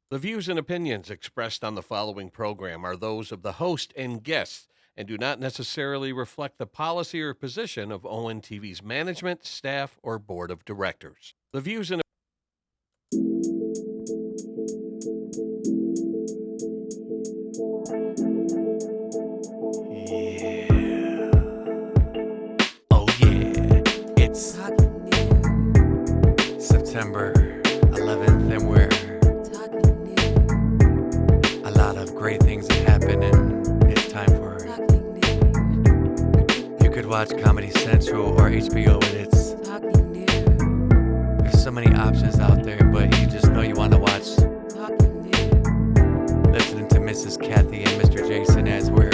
The views and opinions expressed on the following program are those of the host and guests and do not necessarily reflect the policy or position of ONTV's management, staff, or board of directors. The views and Yeah. Oh, yeah. It's Talking new, September 11th, and we're talking new, a lot of great things have happened, and it's time for talking new, you could watch Comedy Central or HBO, and it's talking new, there's so many options out there, but you just know you want to watch talking new, listening to Mrs. Kathy and Mr. Jason as we're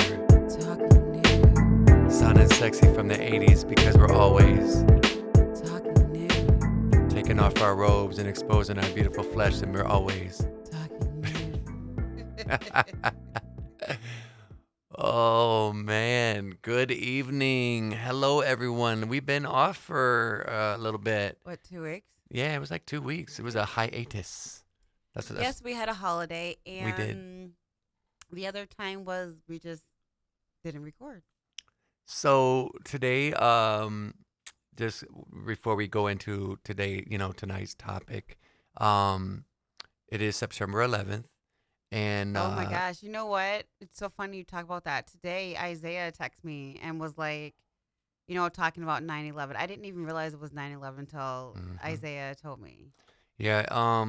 talking new, sounding sexy from the 80s because we're always talking new, taking off our robes and exposing our beautiful flesh, and we're always talking new. Oh man, good evening. Hello everyone. We've been off for a little bit. What, 2 weeks? Yeah, it was like 2 weeks. It was a hiatus. That's Yes, we had a holiday, we did. and the other time was we just didn't record. So today, just before we go into tonight's topic, um, it is September 11th, and Oh my gosh, you know what? It's so funny you talk about that. Today, Isaiah texted me and was like, talking about 9/11. I didn't even realize it was 9/11 until mhm. Isaiah told me. Yeah,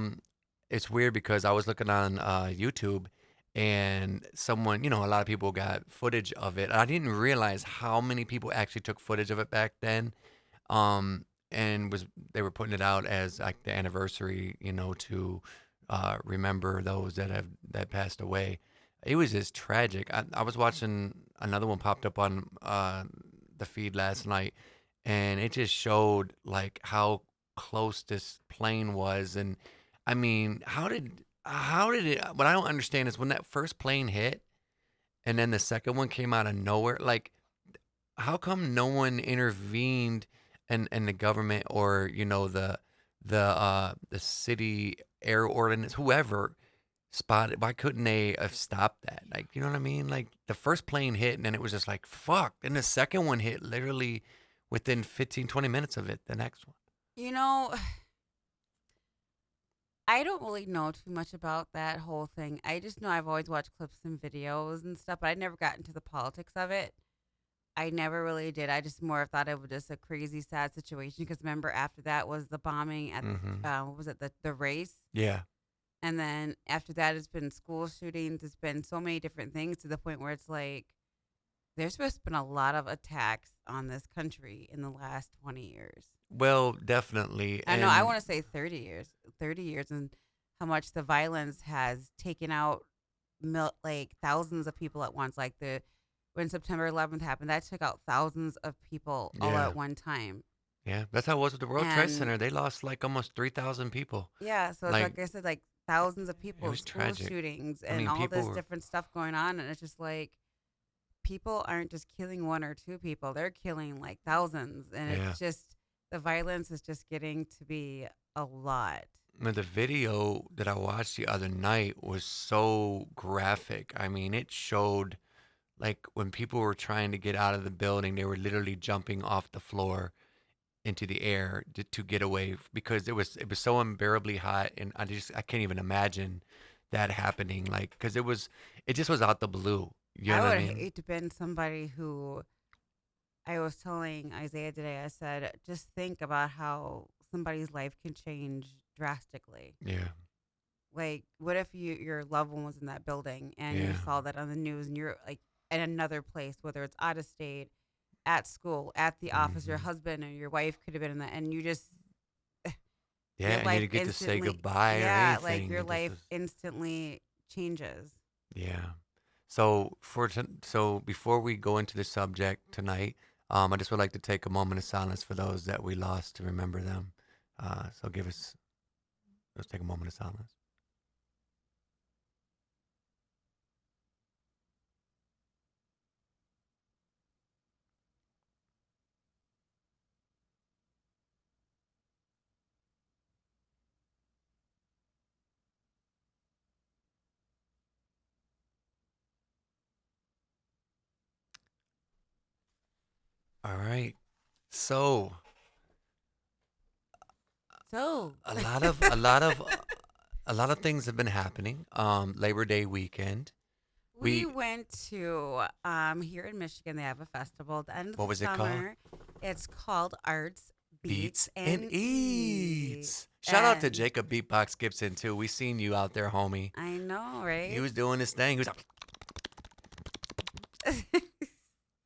it's weird because I was looking on YouTube and someone, a lot of people got footage of it. I didn't realize how many people actually took footage of it back then. And was they were putting it out as like the anniversary, to remember those that passed away. It was just tragic. I was watching another one popped up on the feed last night, and it just showed like how close this plane was. And I mean, how did it? What I don't understand is when that first plane hit, and then the second one came out of nowhere. Like, how come no one intervened, and the government, or the city air ordinance, whoever spotted? Why couldn't they have stopped that? Like, you know what I mean? Like, the first plane hit, and then it was just like fuck. And the second one hit literally within 15-20 minutes of it. The next one. You know, I don't really know too much about that whole thing. I just know I've always watched clips and videos and stuff, but I never got into the politics of it. I never really did. I just more thought it was just a crazy, sad situation. Because remember, after that was the bombing at Mm-hmm. what was it, the race, Yeah. and then after that, it's been school shootings. It's been so many different things to the point where it's like there's just been a lot of attacks on this country in the last 20 years. Well, definitely. I know I And want to say 30 years, and how much the violence has taken out like thousands of people at once. Like the when September 11th happened, that took out thousands of people all yeah. at one time. Yeah, that's how it was with the World Trade And Center. They lost like almost 3,000 people. yeah, so it's Like, like I said, like thousands of it people, was school tragic. shootings, I and mean, all people this were, different stuff going on, and it's just like people aren't just killing one or two people; they're killing like thousands, and yeah. it's just the violence is just getting to be a lot. I mean, the video that I watched the other night was so graphic. I mean, it showed like when people were trying to get out of the building, they were literally jumping off the floor into the air to get away because it was so unbearably hot, and I can't even imagine that happening. Like, because it just was out the blue. You know I what I would mean? hate to been somebody who I was telling Isaiah today. I said, just think about how somebody's life can change drastically. Yeah. Like, what if your loved one was in that building and you Yeah. saw that on the news, and you're like in another place, whether it's out of state, at school, at the office, your Hmm. husband or your wife could have been in that, and you just Yeah, your and you life didn't get to say instantly, goodbye or yeah, like anything. your It just life was, instantly changes. yeah. So before we go into the subject tonight, I just would like to take a moment of silence for those that we lost to remember them. So let's take a moment of silence. All right. So So a lot of things have been happening. Labor Day weekend. we We went to here in Michigan. They have a festival at the end of what the was it called? summer. It's called Arts, Beats, Beats and and Eats. Eats. Shout out to And Jacob Beatbox Gibson too. We seen you out there, homie. I know, He right? was doing his thing. He was like,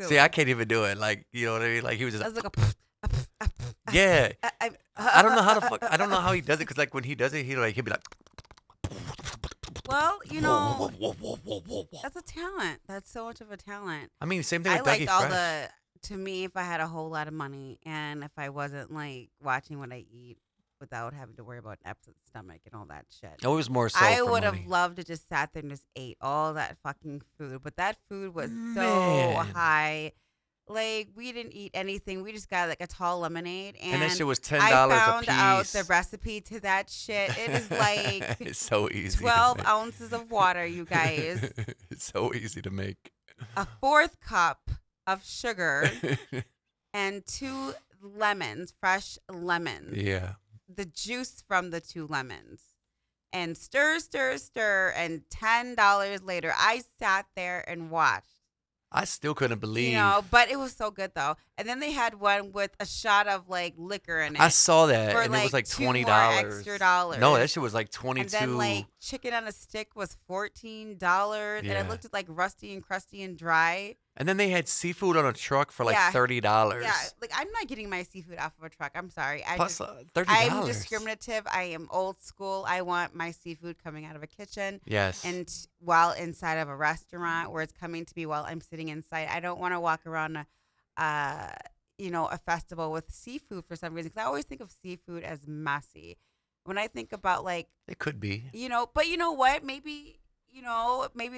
see, I Silly. can't even do it. Like, you know what I mean? Like he was just I was like yeah. I, I don't know how to fuck. I don't know how he does it because like when he does it, he'll be like, well, whoa, whoa, whoa, whoa, whoa, whoa, whoa, whoa. that's a talent. That's so much of a talent. I mean, same thing I with Dougie liked all Fresh. the. To me, if I had a whole lot of money and if I wasn't like watching what I eat without having to worry about an upset stomach and all that shit, Oh, it was more so I for would have money. loved to just sat there and just ate all that fucking food. But that food was so Man. high. Like we didn't eat anything. We just got like a tall lemonade, And that and shit was I $10 a found out the piece. recipe to that shit. It is like It's so easy to 12 make. ounces of water, you guys, It's so easy to make. a fourth cup of sugar, and two lemons, fresh lemons, Yeah. the juice from the two lemons, and stir, stir, stir. And $10 later, I sat there and watched. I still couldn't You believe. know, but it was so good though. And then they had one with a shot of like liquor in I it saw that for and it was like like two more $20. extra No, that dollars. shit was like And then 22. like chicken on a stick was $14, and it Yeah. looked like rusty and crusty and dry. And then they had seafood on a truck for like Yeah, yeah. $30. Like I'm not getting my seafood off of a truck. I'm sorry. Plus I'm $30. discriminative. I am old school. I want my seafood coming out of a kitchen Yes. and while inside of a restaurant where it's coming to me while I'm sitting inside. I don't want to walk around uh, a festival with seafood for some reason because I always think of seafood as messy. When I think about like, It could be. but you know what? Maybe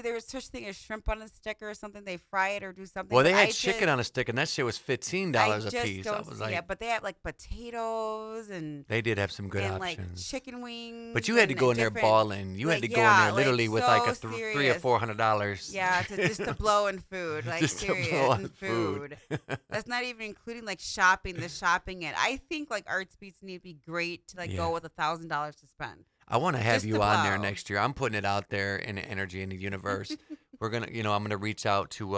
there's such thing as shrimp on a stick or something. They fry it or do something. Well, they But had chicken on a stick and that shit was I $15 a just piece. I don't was see like, it. But they have like potatoes and they did have some good like options. chicken wings But you had to and go in there different balling. You had like to go in yeah, there like literally with like so a three or serious. $400. Yeah, just to blow in food, like Just to serious blow on in food. food. That's not even including like shopping, the shopping it. I think like Arts Beats need to be great to like Yeah. go with $1,000 to spend I want to have just to you on there blow. next year. I'm putting it out there in the energy in the universe. We're gonna, I'm gonna reach out to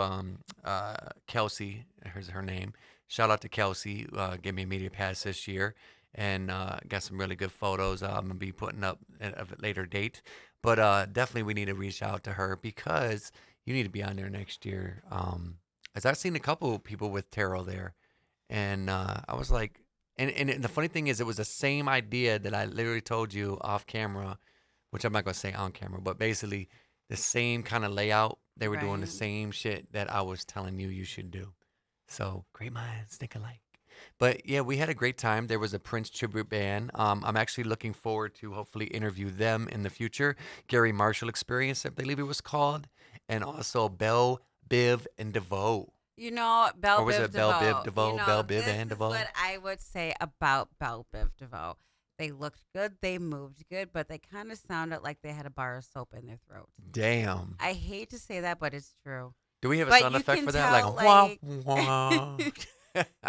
Kelsey. Here's her name. Shout out to Kelsey. Gave me a media pass this year, and got some really good photos. I'm gonna be putting up at a later date, but definitely we need to reach out to her because you need to be on there next year. As I've seen a couple of people with tarot there, and I was like, and the funny thing is, it was the same idea that I literally told you off camera, which I'm not gonna say on camera, but basically the same kind of layout. They were doing the Right. same shit that I was telling you should do. So great minds think alike. But yeah, we had a great time. There was a Prince tribute band. I'm actually looking forward to hopefully interview them in the future. Gary Marshall Experience, I believe it was called, and also Belle, Biv, and DeVoe. Belle Or was Biv it Belle Biv DeVoe. DeVoe? Belle Biv This and is DeVoe? what I would say about Belle Biv DeVoe. They looked good, they moved good, but they kind of sounded like they had a bar of soap in their throat. Damn. I hate to say that, but it's true. Do we have a But sound you effect can for that? Like, tell, wah, like, wah.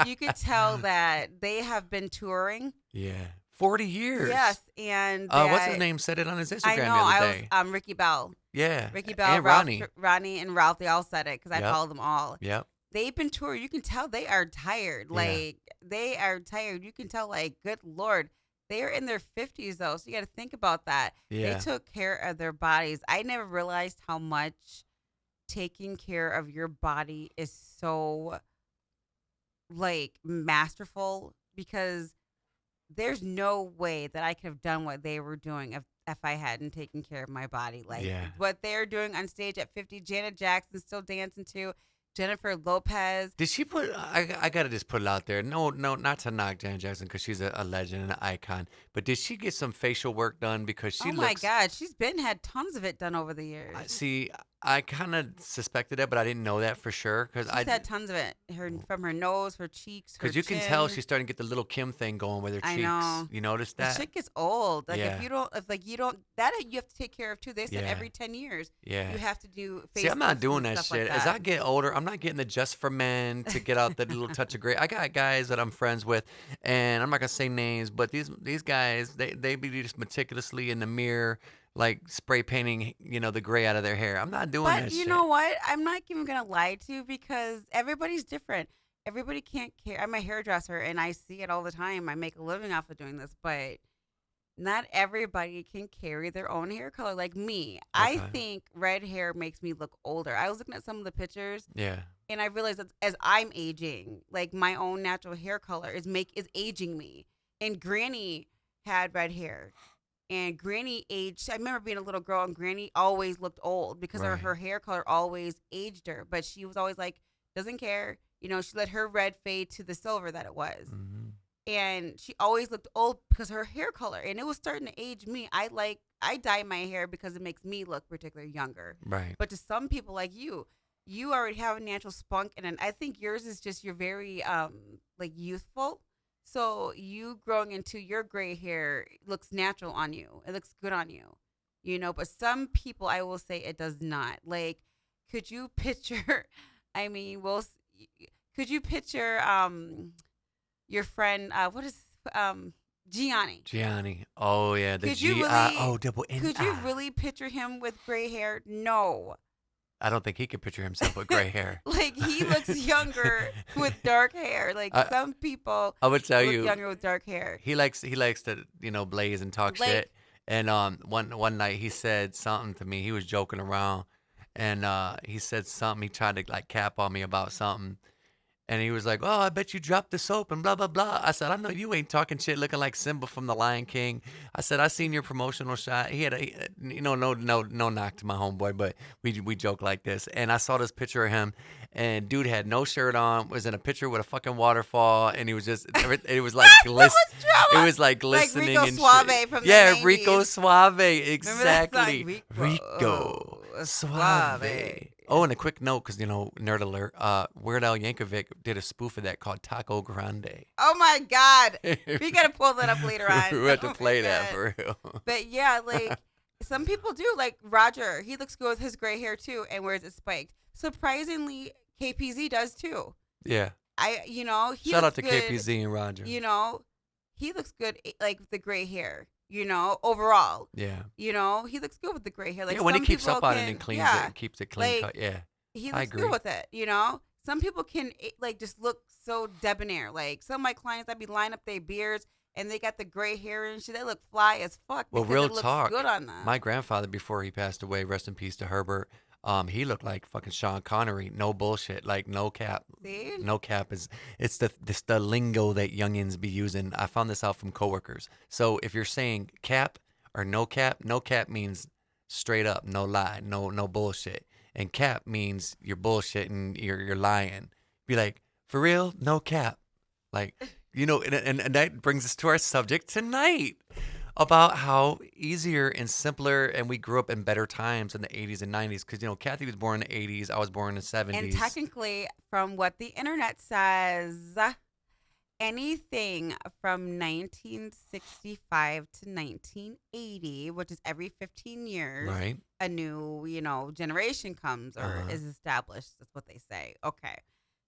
you could tell that they have been touring. Yeah. 40 years. Yes, and What's his that name? Said it on his I Instagram know. the other I was day. Ricky Bell, Yeah. Ricky Bell, And Ralph, Ronnie. Ronnie, and Ralph. They all said it because I Yep. followed them all. Yep. They've been touring. You can tell they are tired. Yeah. Like they are tired. You can tell. Like, good lord, they are in their 50s though. So you got to think about that. They Yeah. took care of their bodies. I never realized how much taking care of your body is so like masterful because there's no way that I could have done what they were doing if I hadn't taken care of my body. Like Yeah. what they're doing on stage at 50, Janet Jackson still dancing to, Jennifer Lopez. Did she put? I gotta just put it out there. No, not to knock Janet Jackson because she's a legend and an icon. But did she get some facial work done because she Oh my looks? God, she's had tons of it done over the years. See, I kind of suspected that, but I didn't know that for sure She's had tons of it. From her nose, her cheeks, her because you can tell chin. she's starting to get the little Kim thing going with her I cheeks. know. You notice The that? shit gets old. Like Yeah, if you don't, that you have to take care of too. They said yeah, every 10 years yeah. you have to do See, I'm not facelifts doing and that stuff like shit. As that. I get older, I'm not getting the just for men to get out the little touch of gray. I got guys that I'm friends with, and I'm not gonna say names, but these guys, they be just meticulously in the mirror, like spray painting, the gray out of their hair. I'm not doing But that you know shit. what? I'm not even gonna lie to you because everybody's different. Everybody can't care. I'm a hairdresser and I see it all the time. I make a living off of doing this, but not everybody can carry their own hair color like me. I Okay. think red hair makes me look older. I was looking at some of the pictures Yeah. and I realized that as I'm aging, like my own natural hair color is aging me. And Granny had red hair. And Granny aged. I remember being a little girl, and Granny always looked old because her Right. hair color always aged her. But she was always like, doesn't care. She let her red fade to the silver that it was. Hmm. And she always looked old because her hair color. And it was starting to age me. I dye my hair because it makes me look particularly younger. Right. But to some people like you already have a natural spunk, and I think yours is just you're very like youthful. So you growing into your gray hair looks natural on you. It looks good on you, But some people, I will say, it does not. Like, could you picture? I mean, could you picture your friend? What is Gianni? Gianni. Oh yeah, the Could you G I really? O double N Could you I. really picture him with gray hair? No. I don't think he could picture himself with gray hair. Like he looks younger with dark hair. Like I some people I would tell look you, younger with dark hair. he likes to blaze and talk Like shit. And one night he said something to me. He was joking around, and he said something. He tried to like cap on me about something. And he was like, "Oh, I bet you dropped the soap and blah blah blah." I said, "I know you ain't talking shit, looking like Simba from The Lion King." I said, "I seen your promotional shot." No knock to my homeboy, but we joke like this. And I saw this picture of him, and dude had no shirt on, was in a picture with a fucking waterfall, and he was just it was like so much it drama. was like Like glistening Rico and shit. Suave from the Yeah, Rico 90s. Suave, Remember that song? exactly. Rico Rico Suave. Suave. Oh, and a quick note, because nerd alert. Weird Al Yankovic did a spoof of that called Taco Grande. Oh my God. We We got to pull that up later on. have to Oh my play that God. for real. But yeah, like some people do. Like Roger, he looks good with his gray hair too and wears it spiked. Surprisingly, KPZ does too. Yeah. He Shout out looks to good. KPZ and Roger. He looks good like with the gray hair. Overall. Yeah. He looks good with the gray hair. Like Yeah, when he some keeps people up on it and can, cleans it yeah, and keeps it clean like cut. Yeah. he I looks good agree. with it. Some people can like just look so debonair. Like some of my clients, I'd be lining up their beards and they got the gray hair and shit. They look fly as fuck Well, because real it looks good talk. on them. My grandfather, before he passed away, rest in peace to Herbert. He looked like fucking Sean Connery. No bullshit. Like no cap. See? No cap is it's the lingo that youngins be using. I found this out from coworkers. So if you're saying cap or no cap means straight up, no lie, no bullshit. And cap means you're bullshitting, you're lying. Be like, for real, no cap. Like, and that brings us to our subject tonight about how easier and simpler, and we grew up in better times in the 80s and 90s. Because, Kathy was born in the 80s, I was born in the And 70s. technically, from what the internet says, anything from 1965 to 1980, which is every 15 years, Right? a new, generation comes or Uh-huh. is established. That's what they say. Okay.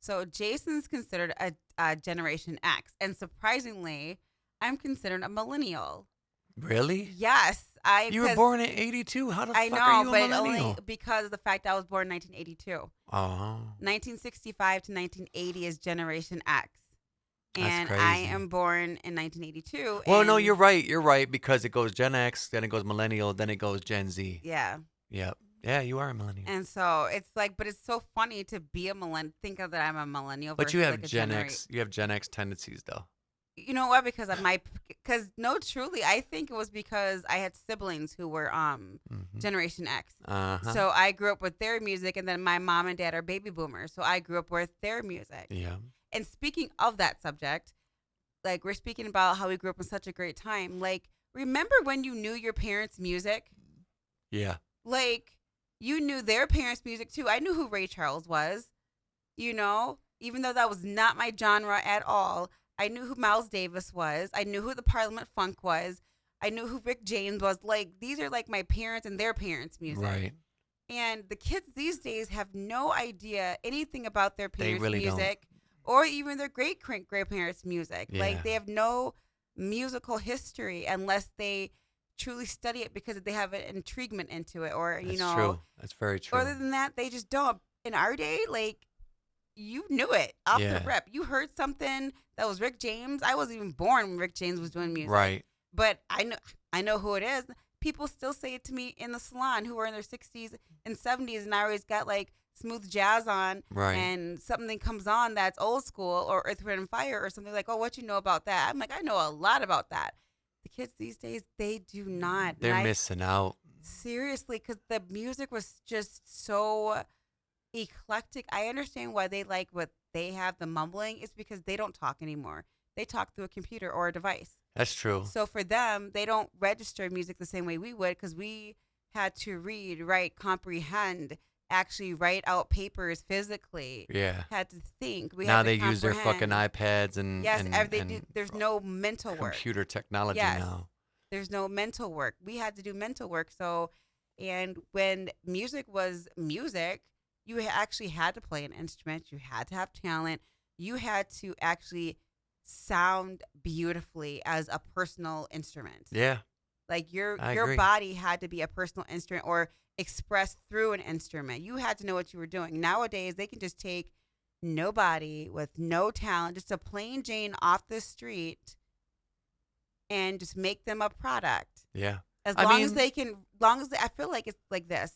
So Jason's considered a Generation X. And surprisingly, I'm considered a millennial. Really? Yes. You were Because born in 82. How the I fuck are know, you a but only millennial? because of the fact I was born in 1982. Oh, 1965 to 1980 is Generation X. that's And I crazy. am born in 1982. Well, no, And you're right. You're right because it goes Gen X, then it goes millennial, then it goes Gen Z. yeah. Yep. Yeah, you are a millennial. And so it's like, but it's so funny to be a millennial. Think of that I'm a millennial But versus you have like a Gen X. You have Gen X tendencies, though. You know what? Because no, truly, I think it was because I had siblings who were Hmm. Generation X. Uh-huh. So I grew up with their music, and then my mom and dad are baby boomers. So I grew up with their music. Yeah. And speaking of that subject, like we're speaking about how we grew up in such a great time. Like, remember when you knew your parents' music? Yeah. Like, You knew their parents' music too. I knew who Ray Charles was, even though that was not my genre at all. I knew who Miles Davis was. I knew who the Parliament Funk was. I knew who Rick James was. Like, these are like my parents and their parents' music. Right. And the kids these days have no idea anything about their They parents' really don't. music or even their great grandparents' music. Like, Yeah. they have no musical history unless they truly study it because they have an intriguement into it, or, That's true. That's very true. other than that, they just don't. In our day, like, you knew it off the Yeah. rip. You heard something that was Rick James. I wasn't even born when Rick James was doing music, Right. but I know who it is. People still say it to me in the salon who are in their 60s and 70s, and I always got like smooth jazz on, Right. and something comes on that's old school or Earth, Wind, and Fire or something, like, oh, what you know about that? I'm like, I know a lot about that. The kids these days, they do not. And They're I missing out. seriously, because the music was just so eclectic. I understand why they like what they have, the mumbling. It's because they don't talk anymore. They talk through a computer or a device. That's true. So for them, they don't register music the same way we would, because we had to read, write, comprehend, actually write out papers physically. Yeah. Had to think. We Now had to they use their fucking comprehend. iPads and Yes, and they do. and There's no mental work. computer technology Yes, now. there's no mental work. We had to do mental work. So, and when music was music, you actually had to play an instrument. You had to have talent. You had to actually sound beautifully as a personal instrument. Yeah, Like, your I your agree. body had to be a personal instrument or express through an instrument. You had to know what you were doing. Nowadays, they can just take nobody with no talent, just a plain Jane off the street, and just make them a product. Yeah. As I long as mean, they can, long as I feel like it's like this.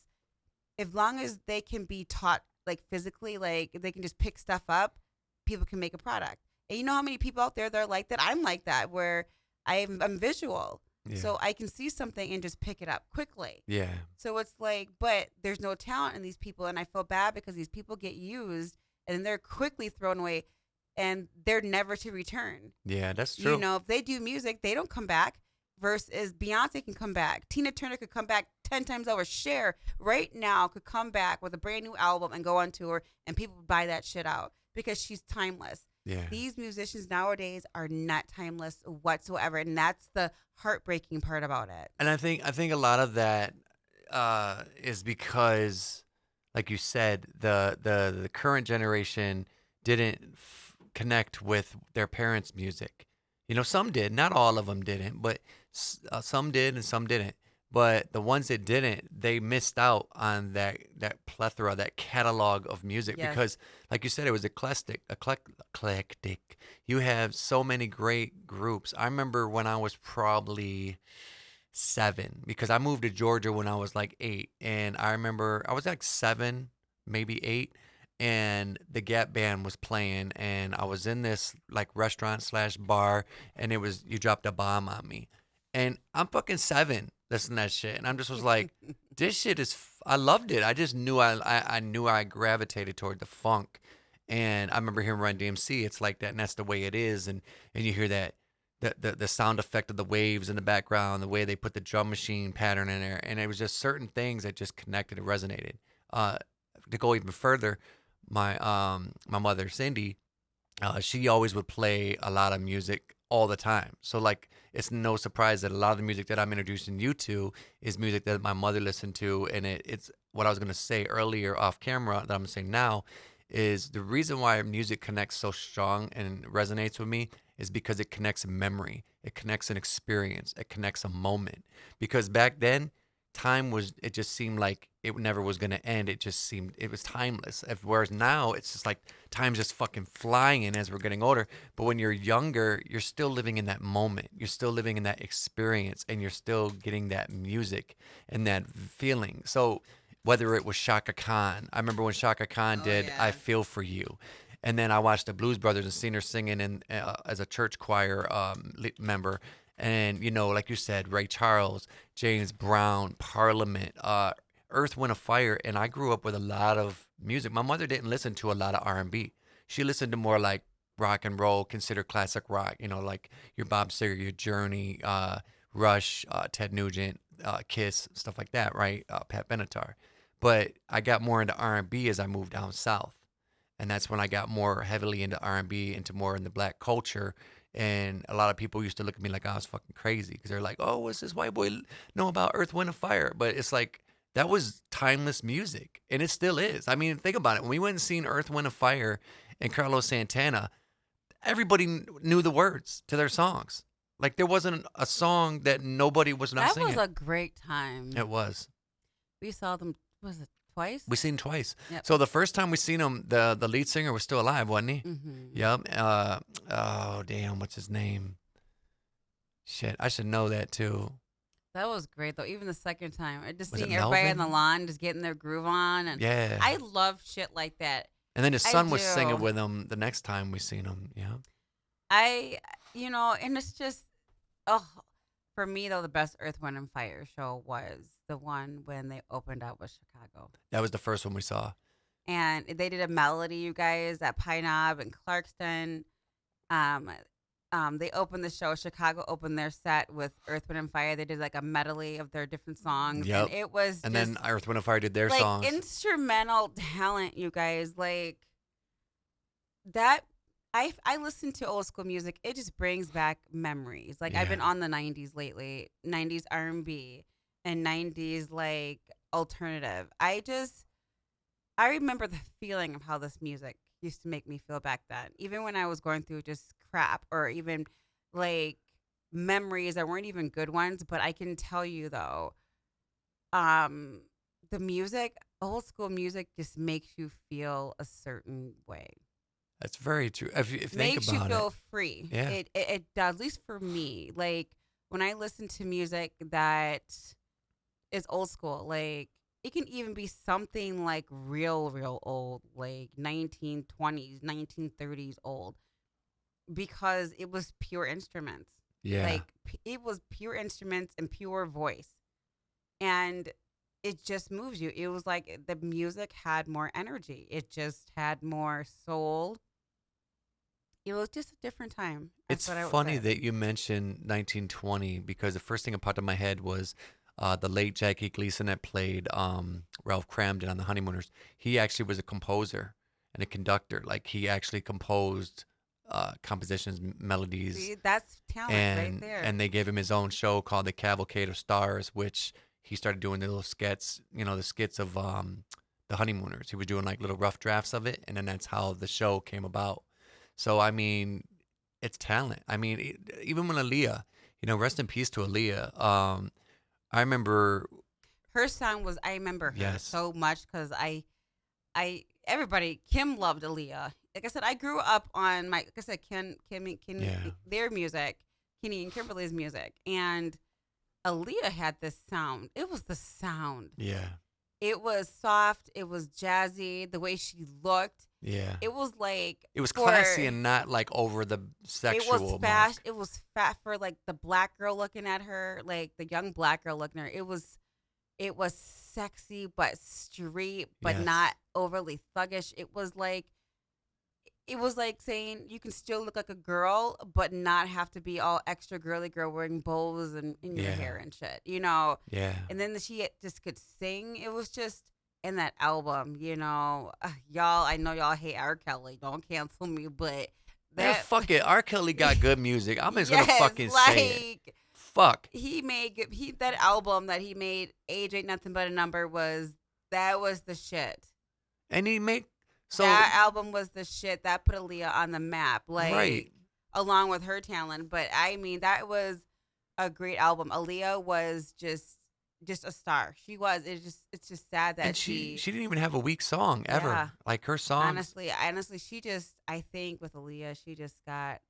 As long as they can be taught, like, physically, like if they can just pick stuff up, people can make a product. And you know how many people out there that are like that? I'm like that, where I'm visual, yeah. so I can see something and just pick it up quickly. Yeah. So it's like, but there's no talent in these people, and I feel bad because these people get used and then they're quickly thrown away, and they're never to return. Yeah, that's true. If they do music, they don't come back. Versus Beyonce can come back. Tina Turner could come back 10 times over. Cher right now could come back with a brand new album and go on tour, and people would buy that shit out because she's timeless. Yeah. These musicians nowadays are not timeless whatsoever, and that's the heartbreaking part about it. And I think a lot of that is because, like you said, the current generation didn't connect with their parents' music. Some did, not all of them didn't, but some did and some didn't. But the ones that didn't, they missed out on that plethora, that catalog of music Yes. because, like you said, it was eclectic. You have so many great groups. I remember when I was probably 7 because I moved to Georgia when I was like 8, and I remember I was like 7, maybe 8, and the Gap Band was playing, and I was in this like restaurant slash bar, and it was You Dropped a Bomb on Me, and I'm fucking 7 listening to that shit, and I just was like, this shit is. I loved it. I just knew I knew I gravitated toward the funk, and I remember hearing Run DMC. It's like that, and that's the way it is, and you hear that the sound effect of the waves in the background, the way they put the drum machine pattern in there, and it was just certain things that just connected and resonated. To go even further, my mother Cindy, she always would play a lot of music all the time. So like it's no surprise that a lot of the music that I'm introducing you to is music that my mother listened to, and it's what I was gonna say earlier off camera that I'm saying now is the reason why music connects so strong and resonates with me is because it connects a memory, it connects an experience, it connects a moment. Because back then, it just seemed like it never was going to end. It just seemed it was timeless. Whereas now it's just like time's just fucking flying in as we're getting older. But when you're younger, you're still living in that moment. You're still living in that experience, and you're still getting that music and that feeling. So whether it was Shaka Khan, I remember when Shaka Khan Oh did "I yeah. Feel for You," and then I watched the Blues Brothers and seen her singing in as a church choir member. And like you said, Ray Charles, James Brown, Parliament, Earth, Wind, and Fire, and I grew up with a lot of music. My mother didn't listen to a lot of R&B. She listened to more like rock and roll, considered classic rock. Like your Bob Seger, your Journey, Rush, Ted Nugent, Kiss, stuff like that, right? Pat Benatar. But I got more into R&B as I moved down south. And that's when I got more heavily into R&B, into more in the black culture. And a lot of people used to look at me like I was fucking crazy because they're like, "Oh, what's this white boy know about Earth, Wind, and Fire?" But it's like that was timeless music, and it still is. I mean, think about it. When we went and seen Earth, Wind, and Fire and Carlos Santana, everybody knew the words to their songs. Like there wasn't a song that nobody was not That was singing. a great time. It was. We saw them. Was it twice? We seen twice. Yep. So the first time we seen him, the lead singer was still alive, wasn't he? Mm-hmm. Yep. Oh damn, what's his name? Shit, I should know that too. That was great though. Even the second time, just Was it seeing everybody on the Melvin? lawn just getting their groove on, and Yeah. I love shit like that. And then his I son was singing do. with him the next time we seen him. Yeah. I, and it's just, oh, for me though, the best Earth, Wind, and Fire show was the one when they opened up with Chicago. That was the first one we saw. And they did a melody, you guys, at Pine Knob and Clarkston. Um, they opened the show. Chicago opened their set with Earth, Wind, and Fire. They did like a medley of their different songs, Yep. and it was And just then Earth, Wind, and Fire did their like songs. instrumental talent, you guys. Like that. I listen to old school music. It just brings back memories. Like I've been Yeah. on the '90s lately, '90s R&B and '90s like alternative. I remember the feeling of how this music used to make me feel back then. Even when I was going through just crap or even like memories that weren't even good ones, but I can tell you though, um the music, old school music just makes you feel a certain way. That's very true. If you think Makes you about feel it. free. Yeah. It does, at least for me. Like when I listen to music that is old school, like it can even be something like real old, like 1920s, 1930s old, because it was pure instruments. Yeah. Like it was pure instruments and pure voice. And it just moves you. It was like the music had more energy. It just had more soul. It was just a different time. That's It's what I would funny say. that you mentioned 1920 because the first thing that popped in my head was the late Jackie Gleason that played Ralph Cramden on The Honeymooners. He actually was a composer and a conductor. Like he actually composed compositions, melodies, See, that's talent right there. and they gave him his own show called The Cavalcade of Stars, which he started doing the little skits, the skits of The Honeymooners. He was doing like little rough drafts of it, and then that's how the show came about. So I mean, it's talent. I mean, even when Aaliyah, rest in peace to Aaliyah. I remember, Her song was, I remember her yes, so much because everybody, Kim loved Aaliyah. Like I said, I grew up on like I said, Kenny, yeah, their music, Kenny and Kimberly's music. And Aaliyah had this sound. It was the sound. yeah, It was soft. It was jazzy. The way she looked. yeah. It was like It was for classy and not like over the it was sexual mark. fast. It was fat for like the black girl looking at her, like the young black girl looking at her. It was sexy but straight, but Yes, not overly thuggish. It was like saying you can still look like a girl, but not have to be all extra girly girl wearing bows and in your yeah, hair and shit. yeah. And then she just could sing. It was just in that album, y'all. I know y'all hate R. Kelly. Don't cancel me, but Man, that fuck it. R. Kelly got good music. I'm just gonna yes, fucking say it. like Fuck. that album that he made, Age Ain't Nothing But a Number, that was the shit. And he make so That album was the shit that put Aaliyah on the map, right. like along with her talent. But I mean, that was a great album. Aaliyah was just a star. She was. It's just sad that And she didn't even have a weak song ever. yeah. Like her songs. Honestly, I think with Aaliyah, she just got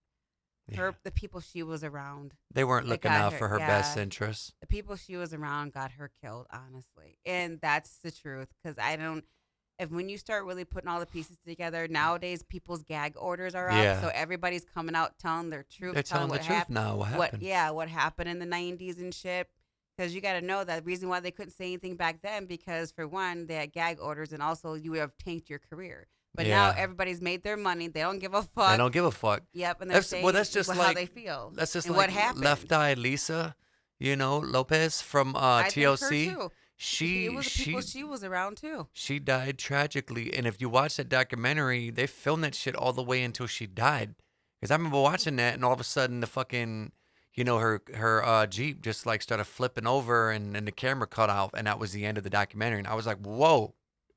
Yeah. the people she was around. They weren't It looking got out her, for her best yeah. interests. The people she was around got her killed, honestly. And that's the truth. Because if when you start really putting all the pieces together, nowadays people's gag orders are up. Yeah. So everybody's coming out telling their truth, They're telling the what truth happened. now. What happened? What happened in the 90s and shit. Because you got to know that the reason why they couldn't say anything back then, because for one, they had gag orders, and also you would have tanked your career. But now Yeah. everybody's made their money. They don't give a They fuck. don't give a fuck. Yep, and they're saying That's just how like they feel. that's just And like what happened. Left Eye Lisa, Lopez from I think her TLC. too. It She was the people she she was around too. she died tragically, and if you watch that documentary, they filmed that shit all the way until she died. Because I remember watching that, and all of a sudden, the fucking, her Jeep just like started flipping over, and the camera cut off, and that was the end of the documentary. And I was like, whoa,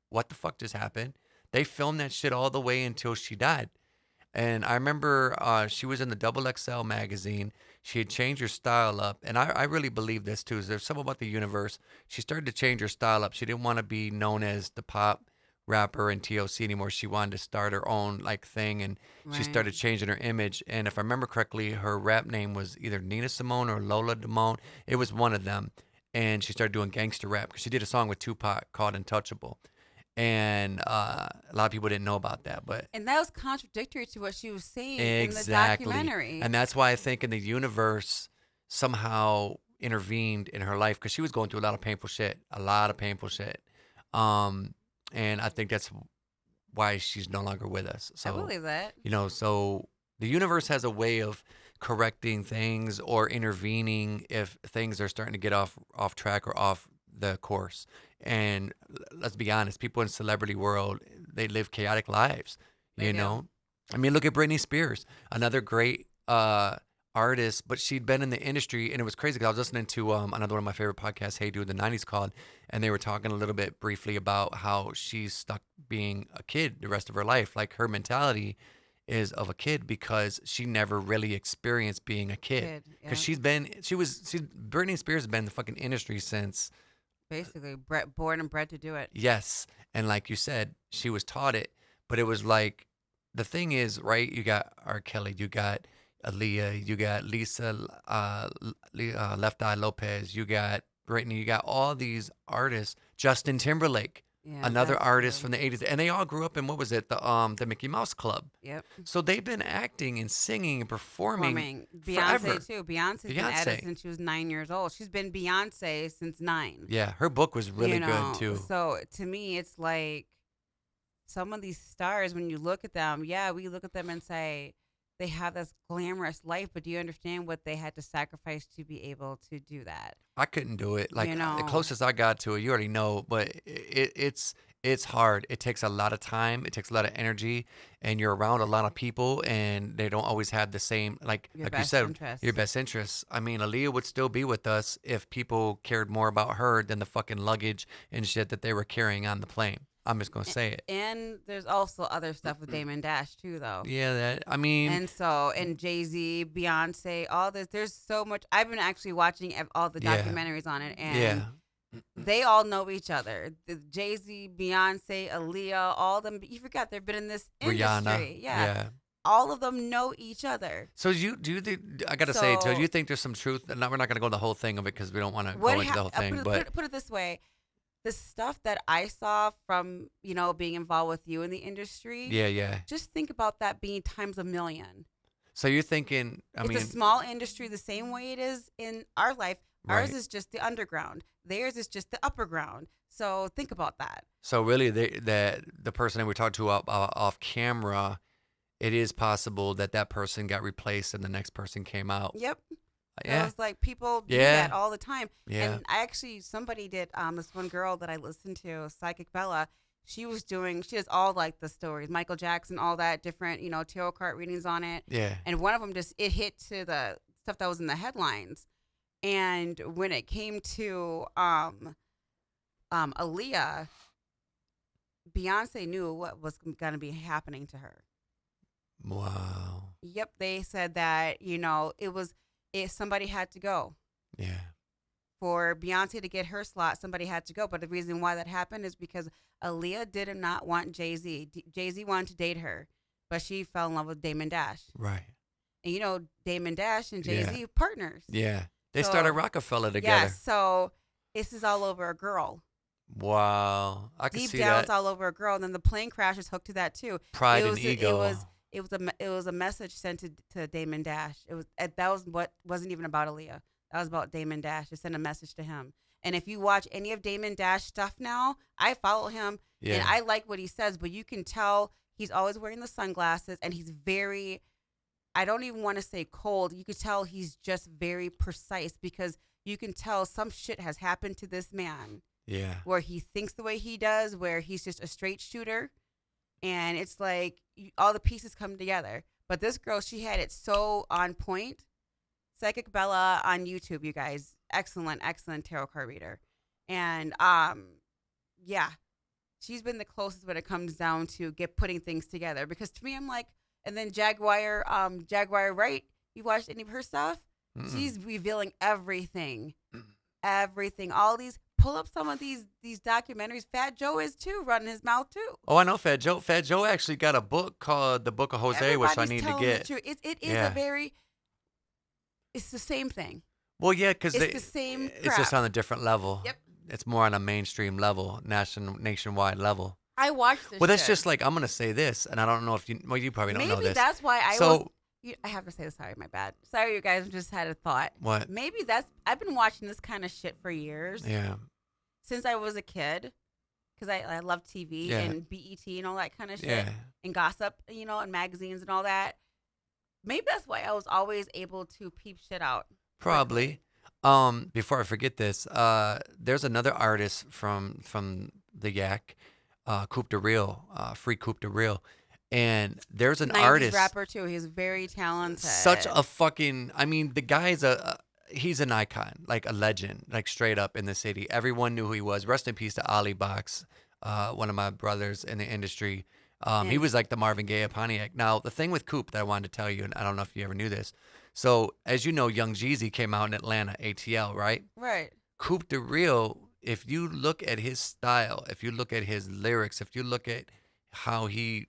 what the fuck just happened? They filmed that shit all the way until she died. And I remember she was in the Double XL magazine. She had changed her style up. And I really believe this too. Is there's something about the universe. She started to change her style up. She didn't want to be known as the pop rapper and TLC anymore. She wanted to start her own like thing. And she Right. started changing her image. And if I remember correctly, her rap name was either Nina Simone or Lola Damone. It was one of them. And she started doing gangster rap because she did a song with Tupac called Untouchable. And a lot of people didn't know about that. But And that was contradictory to what she was saying in the exactly. documentary. And that's why I think in the universe somehow intervened in her life because she was going through a lot of painful shit, a lot of painful shit. Um, and I think that's why she's no longer with us. I So, believe that. so the universe has a way of correcting things or intervening if things are starting to get off track or off the course. And let's be honest, people in celebrity world, they live chaotic lives, They you do. know? I mean, look at Britney Spears, another great artist, but she'd been in the industry, and it was crazy because I was listening to another one of my favorite podcasts, Hey Dude, the '90s called, and they were talking a little bit briefly about how she's stuck being a kid the rest of her life. Like her mentality is of a kid because she never really experienced being a kid. Kid. Because Yeah. Britney Spears has been in the fucking industry since, Basically, born and bred to do it. yes, and like you said, she was taught it, but it was like the thing is, right? You got R. Kelly, you got Aaliyah, you got Lisa, Left Eye Lopez, you got Britney, you got all these artists. Justin Timberlake, Yeah, another that's artist true. from the '80s, and they all grew up in what was it, the Mickey Mouse Club. Yep. So they've been acting and singing and performing Performing. forever. Beyonce too. Beyonce's been at it Beyonce, since she was 9 years old. She's been Beyonce since 9. yeah, her book was really good too. So to me, it's like some of these stars, when you look at them, yeah, we look at them and say they have this glamorous life, but do you understand what they had to sacrifice to be able to do that? I couldn't do it. Like You the know, closest I got to it, you already know, but it's hard. It takes a lot of time. It takes a lot of energy, and you're around a lot of people, and they don't always have the same your like you best said, your interest. best interests. I mean, Aaliyah would still be with us if people cared more about her than the fucking luggage and shit that they were carrying on the plane. I'm just gonna say it. And there's also other stuff with Damon Dash too, though. Yeah, that I mean, And so, and Jay Z, Beyonce, all this. There's so much. I've been actually watching all the yeah, documentaries on it, and yeah, they all know each other. The Jay Z, Beyonce, Aaliyah, all of them. You forgot they've been in this Rihanna, industry. Yeah, yeah. all of them know each other. So do you think I gotta say too? Do So you think there's some truth? And we're not gonna go the whole thing of it because we don't want to what? go into the whole thing. But Put it this way: the stuff that I saw from being involved with you in the industry. yeah, yeah. Just think about that being times a million. So you're thinking? I It's a mean, small industry the same way it is in our life. Ours right. is just the underground. Theirs is just the upper ground. So think about that. So really, the person that we talked to off camera, it is possible that that person got replaced and the next person came out. Yep. I Yeah, was like, people do yeah, that all the time. yeah, And I actually, somebody did, this one girl that I listened to, Psychic Bella, she does all like the stories, Michael Jackson, all that different, tarot card readings on it. yeah. And one of them it hit to the stuff that was in the headlines. And when it came to Aaliyah, Beyonce knew what was going to be happening to her. Wow. Yep, they said that if somebody had to go Yeah. for Beyonce to get her slot, somebody had to go. But the reason why that happened is because Aaliyah did not want Jay Z. Jay Z wanted to date her, but she fell in love with Damon Dash. Right. And Damon Dash and Jay Yeah. Z partners. Yeah. They started So Rockefeller yeah, together. so this is all over a girl. Wow. I can Deep see down, it's that. all over a girl. And then the plane crash is hooked to that too. Pride It and was it ego. was it was a message sent to Damon Dash. That was what wasn't even about Aaliyah. That was about Damon Dash. It sent a message to him. And if you watch any of Damon Dash stuff now, I follow him and Yeah. I like what he says, but you can tell he's always wearing the sunglasses and he's very, I don't even want to say cold. You could tell he's just very precise because you can tell some shit has happened to this man. Yeah. where he thinks the way he does, where he's just a straight shooter, and it's like all the pieces come together. But this girl, she had it so on point. Psychic Bella on YouTube, you guys, excellent, excellent tarot card reader, and yeah, she's been the closest when it comes down to get putting things together. Because to me, I'm like, and then Jaguar Wright. You watched any of her stuff? Mm-mm. She's revealing everything, everything. All these pull up some of these documentaries. Fat Joe is too, running his mouth too. Oh, I know Fat Joe. Fat Joe actually got a book called The Book of Jose, which I Everybody's need to telling the get. truth. It is a Yeah. very. It's the same thing. Well, yeah, because It's the same it's just crap. on a different level. Yep. It's more on a mainstream level, nationwide level. I watched this Well, that's shit. just like I'm gonna say this, and I don't know if you. Well, you probably don't know Maybe this. that's why I was. So I have to say this. Sorry, my bad. Sorry, you guys. Just had a thought. what? Maybe that's. I've been watching this kind of shit for years Yeah. since I was a kid, because I love TV Yeah. and BET and all that kind of shit Yeah. and gossip, and magazines and all that. Maybe that's why I was always able to peep shit out. Probably. Before I forget this, there's another artist from the Yak, Coupe de Real, Free Coupe de Real, and there's an 90s artist, rapper too. He's very talented. such a fucking. I mean, the guy's he's an icon, like a legend, like straight up in the city. Everyone knew who he was. Rest in peace to Ali Box, one of my brothers in the industry. He And was like the Marvin Gaye of Pontiac. Now, the thing with Coop that I wanted to tell you, and I don't know if you ever knew this. So, as you know, Young Jeezy came out in Atlanta, ATL, right? right. Coop de Real, if you look at his style, if you look at his lyrics, if you look at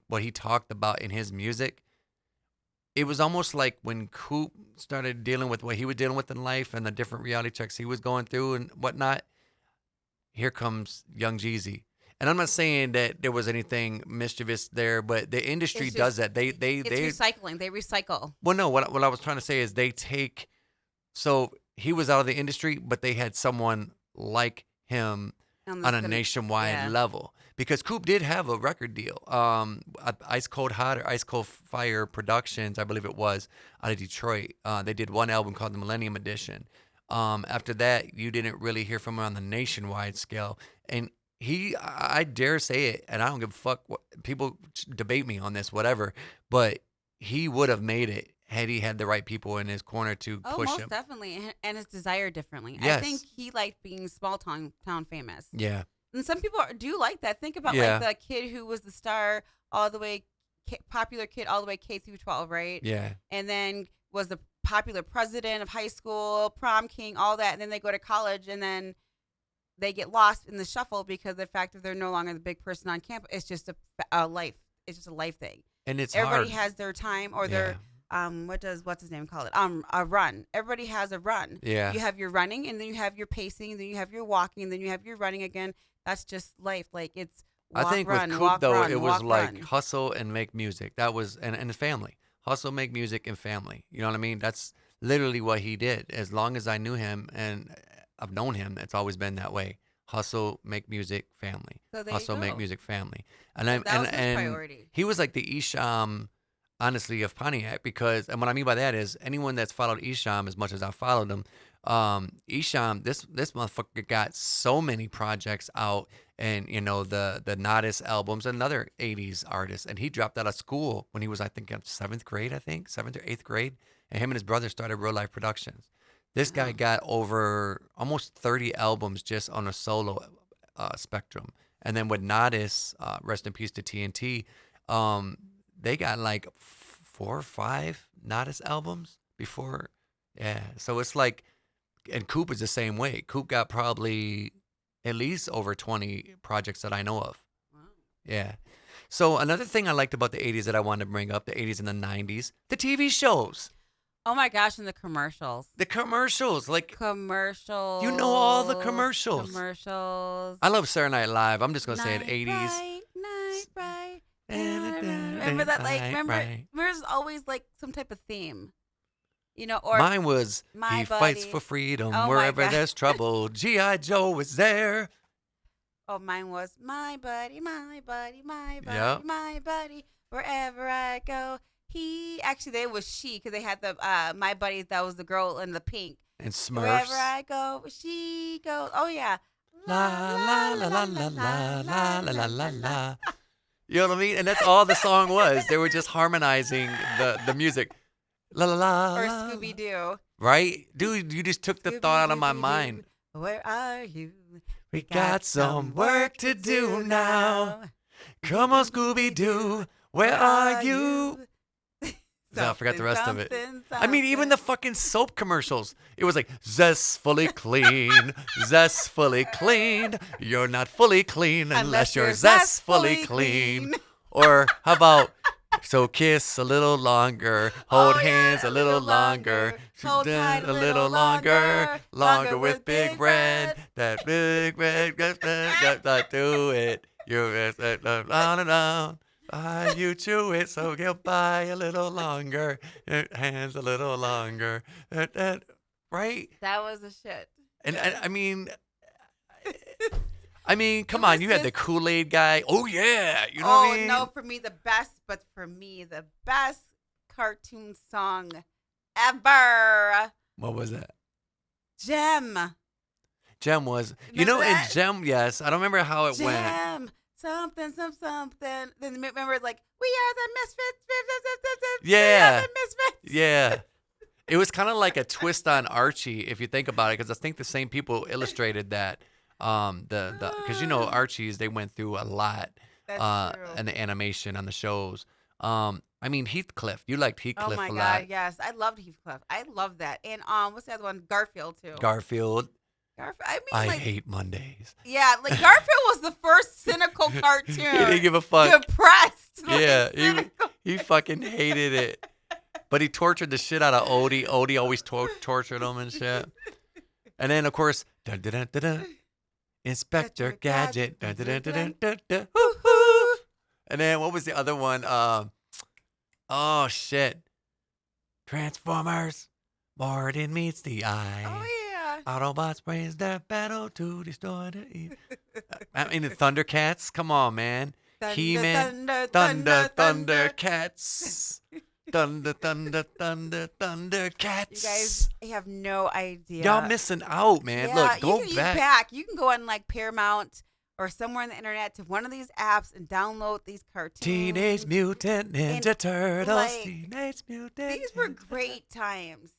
what he talked about in his music, it was almost like when Coop started dealing with what he was dealing with in life and the different reality checks he was going through and whatnot. Here comes Young Jeezy. And I'm not saying that there was anything mischievous there, but the industry It's does just that. it's They recycling. They recycle. well, no, what I was trying to say is they take, so he was out of the industry, but they had someone like him And on it's a gonna, nationwide yeah. level because Coop did have a record deal. Ice Cold Hot or Ice Cold Fire Productions, I believe it was, out of Detroit. They did one album called the Millennium Edition. After that, you didn't really hear from him on the nationwide scale. And I dare say it, and I don't give a fuck what people debate me on this, whatever, but he would have made it had he had the right people in his corner to Oh, push most him. definitely, and his desire differently. I think Yes. he liked being small town famous, Yeah. and some people do like that. Think about Yeah. like the kid who was the star all the way, popular kid all the way K through 12, right? Yeah. And then was the popular president of high school, prom king, all that, and then they go to college, and then they get lost in the shuffle because of the fact that they're no longer the big person on campus. It's just a life. It's just a life thing. And it's Everybody hard. has their time or Yeah. their what's his name call it? A run. Everybody has a run. Yeah. You have your running, and then you have your pacing, and then you have your walking, and then you have your running again. That's just life. Like it's walk, I think run, with Coop walk, though, run, it was walk, like run. hustle and make music. That was and family. Hustle, make music, and family. You know what I mean? That's literally what he did. As long as I knew him and I've known him, it's always been that way. Hustle, make music, family. So there you Hustle, make go. music, family. And So I'm that was his and priority. he was like the Isham, honestly, of Pontiac because and what I mean by that is anyone that's followed Isham as much as I followed him, Isham, this motherfucker got so many projects out and the Nodis albums, another 80s artist, and he dropped out of school when he was I think in seventh grade, I think 7th or 8th grade, and him and his brother started Real Life Productions. This guy Wow. got over almost 30 albums just on a solo spectrum. And then with Nodis, rest in peace to TNT, they got like 4 or 5 Nodis albums before. Yeah. So it's like, and Coop is the same way. Coop got probably at least over 20 projects that I know of. Wow. Yeah. So another thing I liked about the 80s that I wanted to bring up, the 80s and the 90s, the TV shows, Oh my gosh, and the commercials. the commercials. Like, Commercials. you know all the commercials. Commercials. I love Saturday Night Live. I'm just going to say it, Night 80s. bright, night bright. Remember that? Like, remember there's always like some type of theme, or Mine was, My he fights Buddy. for freedom Oh my wherever God. there's trouble. G.I. Joe is there. Oh, mine was my buddy, my buddy, my buddy, Yep. my buddy. Wherever I go, he actually they was she because they had the my buddy that was the girl in the pink. And Wherever Smurfs. I go, she goes. Oh yeah, La la la la la la la la la la la la la la la la la la la. la. You know what I mean? And that's all the song was. They were just harmonizing the music. La la la Or la Scooby la. Doo. Right? Dude, you just took the thought Scooby out of my Dooby Doo, mind. where are you? We We got got some some work work to to do do now. now. Come on, Scooby Scooby Doo. Doo, Where where are are you? you? I forgot the Something, rest of it. something, I mean, even the something. fucking soap commercials. It was like, zestfully clean, zestfully clean. You're not fully clean unless Unless you're you're zestfully zestfully clean. clean. Or how about, so kiss a little longer, hold Oh hands a yeah, a little little longer, longer. Hold tight a a little little longer, longer. longer Longer with with Big Big Red. Red. That Big Red, do it. You're on and on. You chew it, so get by a little longer. Hands a little longer. Right? That was a shit. And Yes. I mean, It come on. was You had the just Kool-Aid guy. Oh yeah, you know what oh I no, mean? for me the best, but for me the best cartoon song ever. What was that? Gem. Gem was, Remember in that? Gem, yes. I don't remember how it went. Gem. Something, something. Then remember it's like, we are the misfits. We are Yeah, the misfits. yeah. It was kind of like a twist on Archie, if you think about it, because I think the same people illustrated that. Because Archies, they went through a lot, That's true. in the animation on the shows. I mean Heathcliff, you liked Oh Heathcliff my a god, lot. yes. I loved Heathcliff. I love that. And what's the other one? Garfield too. Garfield, Garfield. I mean I like hate Mondays. yeah, like Garfield was the first cynical He didn't cartoon. give a fuck. Depressed. Like Yeah, cynical. he fucking hated it. But he tortured the shit out of Odie. Odie always tortured him and shit. And then, of course, dun, dun, dun, dun, dun, Inspector Dr. Gadget. Gadget. Dun, Dun, dun, dun, dun, dun, dun, dun. dun, dun, dun. Woo-hoo. And then, what was the other one? Oh, shit. Transformers. Morden meets the eye. Oh yeah. Autobots raise their battle to destroy the evil. I mean, the Thundercats. Come on, man. Thunder, He-Man. thunder, Thunder, thunder, thunder. Thundercats. Thunder, thunder, thunder, You guys Thundercats. have no Y'all idea. missing out, man. Yeah, Look, you go can back. You can go on like Paramount or somewhere on the internet to one of these apps and download these Teenage cartoons. Mutant And Ninja Turtles. like Teenage Mutant these were Ninja Turtles. great times.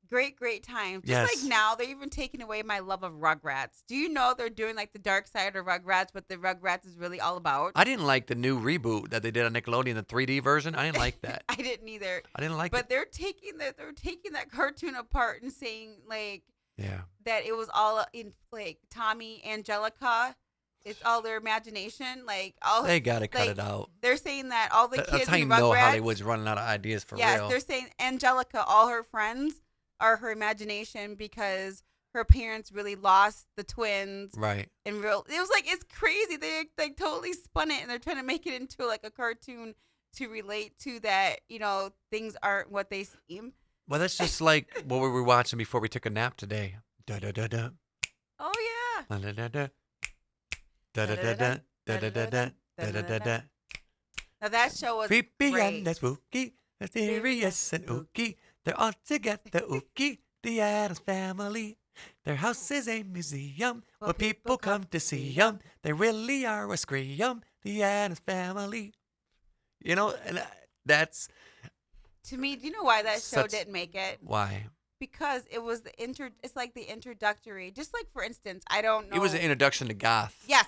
Great times. Just like Yes. now, they're even taking away my love of Rugrats. Do you know they're doing like the dark side of Rugrats, what the Rugrats is really all about? I didn't like the new reboot that they did on Nickelodeon, the 3D version. I didn't like that. I didn't either. I didn't like But it. they're taking that cartoon apart and saying like Yeah. that it was all in like Tommy, Angelica. It's all their imagination. Like all They got to cut like it out. they're saying that all the That's kids how you in know Rugrats. Hollywood's running out of ideas for Yes, real. they're saying Angelica, all her friends are her imagination because her parents really lost the twins Right. in real. It was like it's crazy. They like totally spun it and they're trying to make it into like a cartoon to relate to that. Things aren't what they seem. Well, that's just like what we were watching before we took a nap today. Da da da da. Oh yeah. Da da da da. Da da da da. Da da da da. Da da da da. Now that show was Creepy great. and spooky, mysterious and ooky. They're all together ooky. The Addams Family. Their house is a museum where people come to see 'em. They really are a scream. The Addams Family. And that's To me, do you know why that show such. didn't make it? Why? Because it was it's like the introductory. Just like for instance, I don't know. It was an introduction to goth. Yes.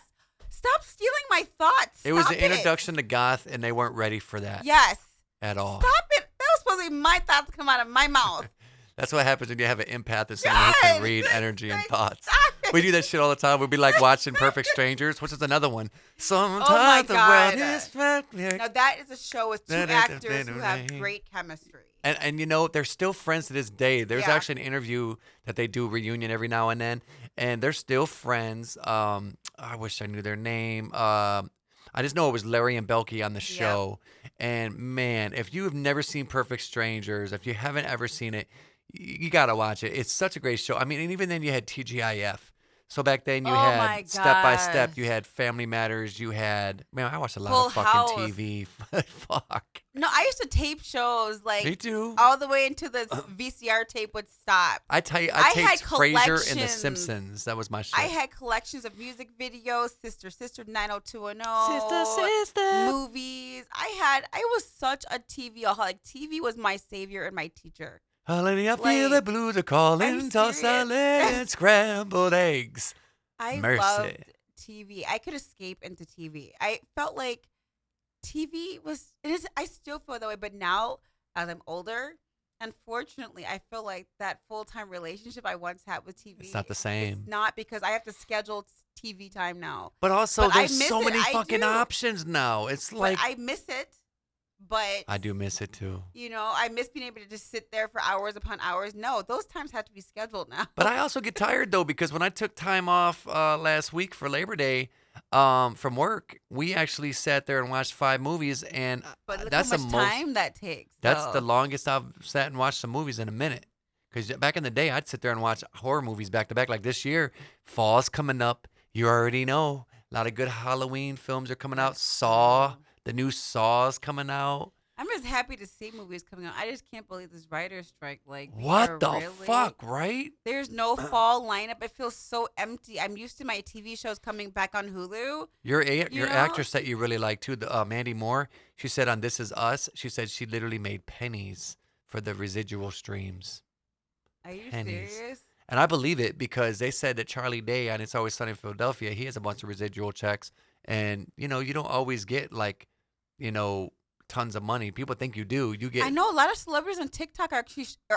Stop stealing my thoughts. It was Stop an introduction to goth, and they weren't ready for that Yes. at all. Stop it. That was supposed to be my thoughts come out of my mouth. That's what happens when you have an empath and someone who Yes! can read energy and Like, thoughts. stop it. We do that shit all the time. We'd be like watching Perfect Strangers, which is another one. Sometimes Oh my the God. world is perfect. Now that is a show with two actors who have great chemistry. And they're still friends to this day. There's Yeah. actually an interview that they do reunion every now and then, and they're still friends. I wish I knew their name. I just know it was Larry and Belky on the show. And man, if you have never seen Perfect Strangers, if you haven't ever seen it, you gotta watch it. It's such a great show. I mean, and even then you had TGIF. So back then you Oh my had Step by Step, gosh. you had Family Matters, you had I watched a lot Full of fucking House. TV. Fuck. No, I used to tape shows Me like too. all the way until the VCR tape would stop. I I had taped Frasier and The collections. Simpsons. That was my I shit. had collections of music videos, Sister Sister 90210, Sister, sister. movies. I was such a TV aholic. TV was my savior and my teacher. Honey, I feel the Like, blues are I'm calling. Toss serious. salad and scrambled eggs. I Mercy. loved TV. I could escape into TV. I felt like TV was it is I still feel that way, but now as I'm older, unfortunately, I feel like that full-time relationship I once had with It's TV not the is same. not because I have to schedule TV time now. But also, But I there's miss so it. many I fucking do. options now. It's But like, I miss it. But I do miss it too. I miss being able to just sit there for hours upon hours. No, those times have to be scheduled now. But I also get tired though because when I took time off last week for Labor Day from work, we actually sat there and watched 5 movies, and But look how that's the much most. time that takes. That's the So longest I've sat and watched some movies in a minute. Because back in the day, I'd sit there and watch horror movies back to back. Like this year, fall's coming up. You already know. A lot of good Halloween films are coming out. that's Saw, true. the new Saw's coming out. I'm just happy to see movies coming out. I just can't believe this writer's strike. Like we What are the really fuck, right? there's no fall lineup. It feels so empty. I'm used to my TV shows coming back on Hulu. Your You know? actress that you really like too, the Mandy Moore. She said on This Is Us, she said she literally made pennies for the residual streams. Are you Pennies. serious? And I believe it because they said that Charlie Day on It's Always Sunny in Philadelphia, he has a bunch of residual checks. And, you don't always get like, you know, tons of money. People think you do. You I get, know a lot of celebrities on TikTok are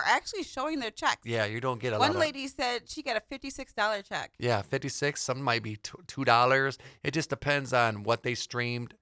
actually showing their checks. yeah, you don't get a lot One of, lady said she got a $56 check. yeah, 56. Some might be $2. It just depends on what they streamed.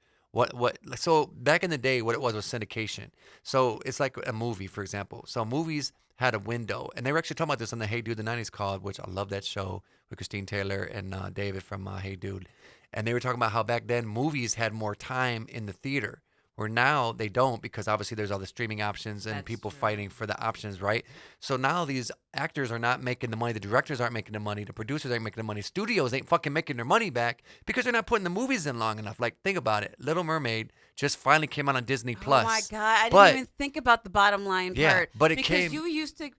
So back in the day, what it was syndication. So it's like a movie, for example. So movies had a window, and they were actually talking about this on the Hey Dude, the 90s called, which I love that show with Christine Taylor and David from Hey Dude. And they were talking about how back then movies had more time in the theater, where now they don't because obviously there's all the streaming options and That's people true. fighting for the options, right? So now these actors are not making the money, the directors aren't making the money, the producers aren't making the money, studios ain't fucking making their money back because they're not putting the movies in long enough. Like, think about it. Little Mermaid just finally came out on Disney Oh my Plus. god, I didn't But even think about the bottom line yeah, part but it because came you used to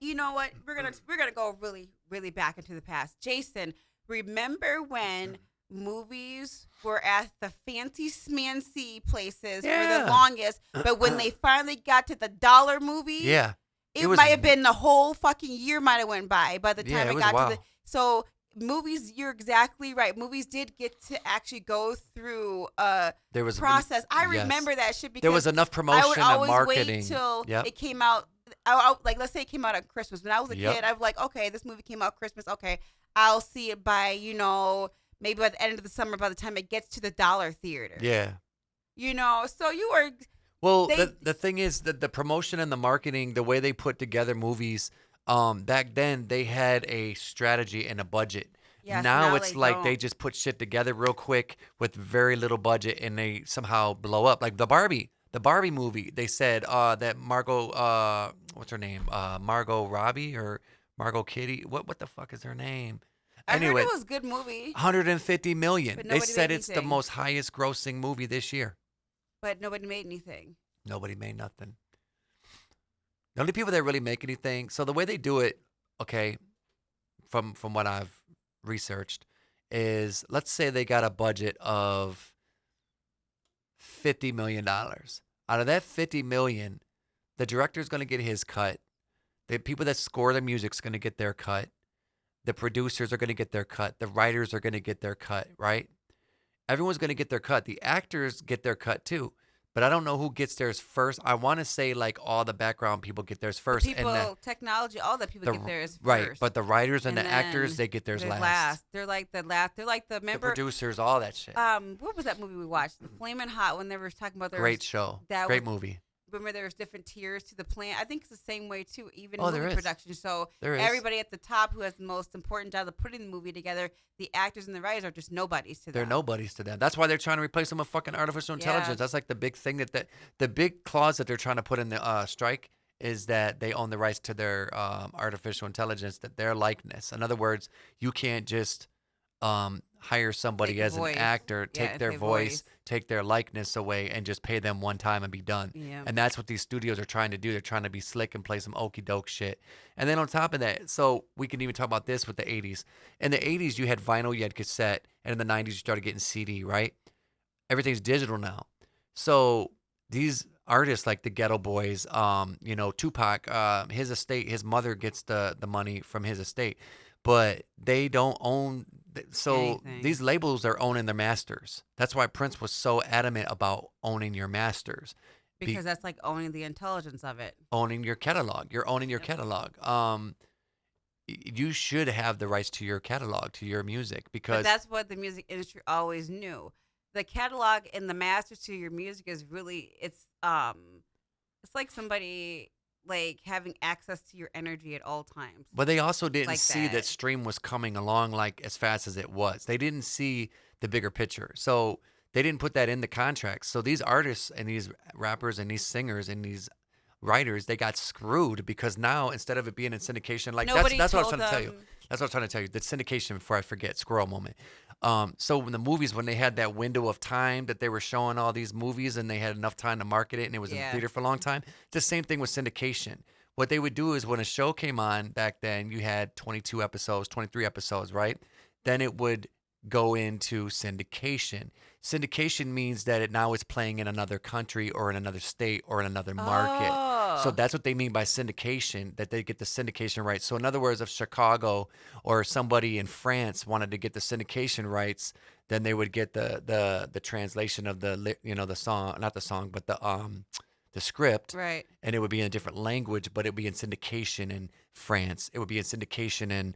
you know what? We're going to go really really back into the past. Jason, remember when movies were at the fancy smancy places for the yeah. longest, but when they finally got to the dollar movie, Yeah. It it was might have been the whole fucking year might have went by the yeah, time it it was got to wow. the so movies, you're exactly right. Movies did get to actually go through a There was process. I yes. remember that shit There was because enough I would promotion and always marketing. wait till Yep. it came out. Like let's say it came out on Christmas. When I was a Yep. kid, I was like, okay, this movie came out Christmas. Okay, I'll see it by maybe by the end of the summer. By the time it gets to the dollar theater, Yeah. So you were Well, they the thing is that the promotion and the marketing, the way they put together movies, back then they had a strategy and a budget. yes. Now Now it's they like they don't. just put shit together real quick with very little budget and they somehow blow up. Like the Barbie movie, they said that Margot what's her name? Margot Robbie or Margot Kitty. What the fuck is her name? I heard it Anyway, was a good movie, 150 million. but They nobody made said it's the anything. most highest grossing movie this year. But nobody made anything. Nobody made nothing. The only people that really make anything, so the way they do it, okay, from what I've researched, is let's say they got a budget of $50 million. Out of that 50 million, the director's going to get his cut. The people that score the music's going to get their cut. The producers are going to get their cut. The writers are going to get their cut, right? Everyone's going to get their cut. The actors get their cut too. But I don't know who gets theirs first. I want to say like all the background people get theirs The first, and people, technology, all the people get theirs right. first. But the writers and And the actors, then they get theirs they're last. last. They're like the last. They're like the The remember. producers, all that shit. What was that movie we watched? The Flamin' Hot. When they were talking about Great show. that Great was movie. remember there was different tiers to the plan. I think it's the same way too, even Oh, there movie is. production. So There is. everybody at the top who has the most important job of putting the movie together, the actors and the writers are just nobodies to They're them. nobodies to them. That's why they're trying to replace them with fucking artificial intelligence. Yeah. That's like the big thing the big clause that they're trying to put in the strike is that they own the rights to their artificial intelligence, that their likeness. In other words, you can't just hire Take somebody a as an voice. actor, Yeah, take and their say voice, voice. take their likeness away, and just pay them one time and be done. Yeah. And that's what these studios are trying to do. They're trying to be slick and play some okey doke shit. And then on top of that, so we can even talk about this with the 80s. In the 80s, you had vinyl, you had cassette, and in the 90s, you started getting CD, right? Everything's digital now. So these artists like the Ghetto Boys, Tupac, his estate, his mother gets the money from his estate, but they don't own. So these Anything. labels are owning their masters. That's why Prince was so adamant about owning your masters, be Because that's like owning the intelligence of it. owning your catalog. You're owning your Yep. catalog. You should have the rights to your catalog, to your music, But because that's what the music industry always knew. The catalog and the masters to your music is really it's like somebody like having access to your energy at all times. but they also It's didn't like see that that. stream was coming along like as fast as it was. They didn't see the bigger picture. So they didn't put that in the contracts. So these artists and these rappers and these singers and these writers, they got screwed because now instead of it being in syndication, like that's Nobody that's what I was told trying to tell you. them. That's what I was trying to tell you. The syndication before I forget, squirrel moment. So when the movies, when they had that window of time that they were showing all these movies and they had enough time to market it and it was in the Yeah. theater for a long time, it's the same thing with syndication. What they would do is when a show came on back then, you had 22 episodes, 23 episodes, right? Then it would go into syndication. Syndication means that it now is playing in another country or in another state or in another market. So Oh. that's what they mean by syndication, that they get the syndication rights. So in other words, if Chicago or somebody in France wanted to get the syndication rights, then they would get the translation of the song, not the song, but the script, Right. and it would be in a different language, but it would be in syndication in France. It would be in syndication in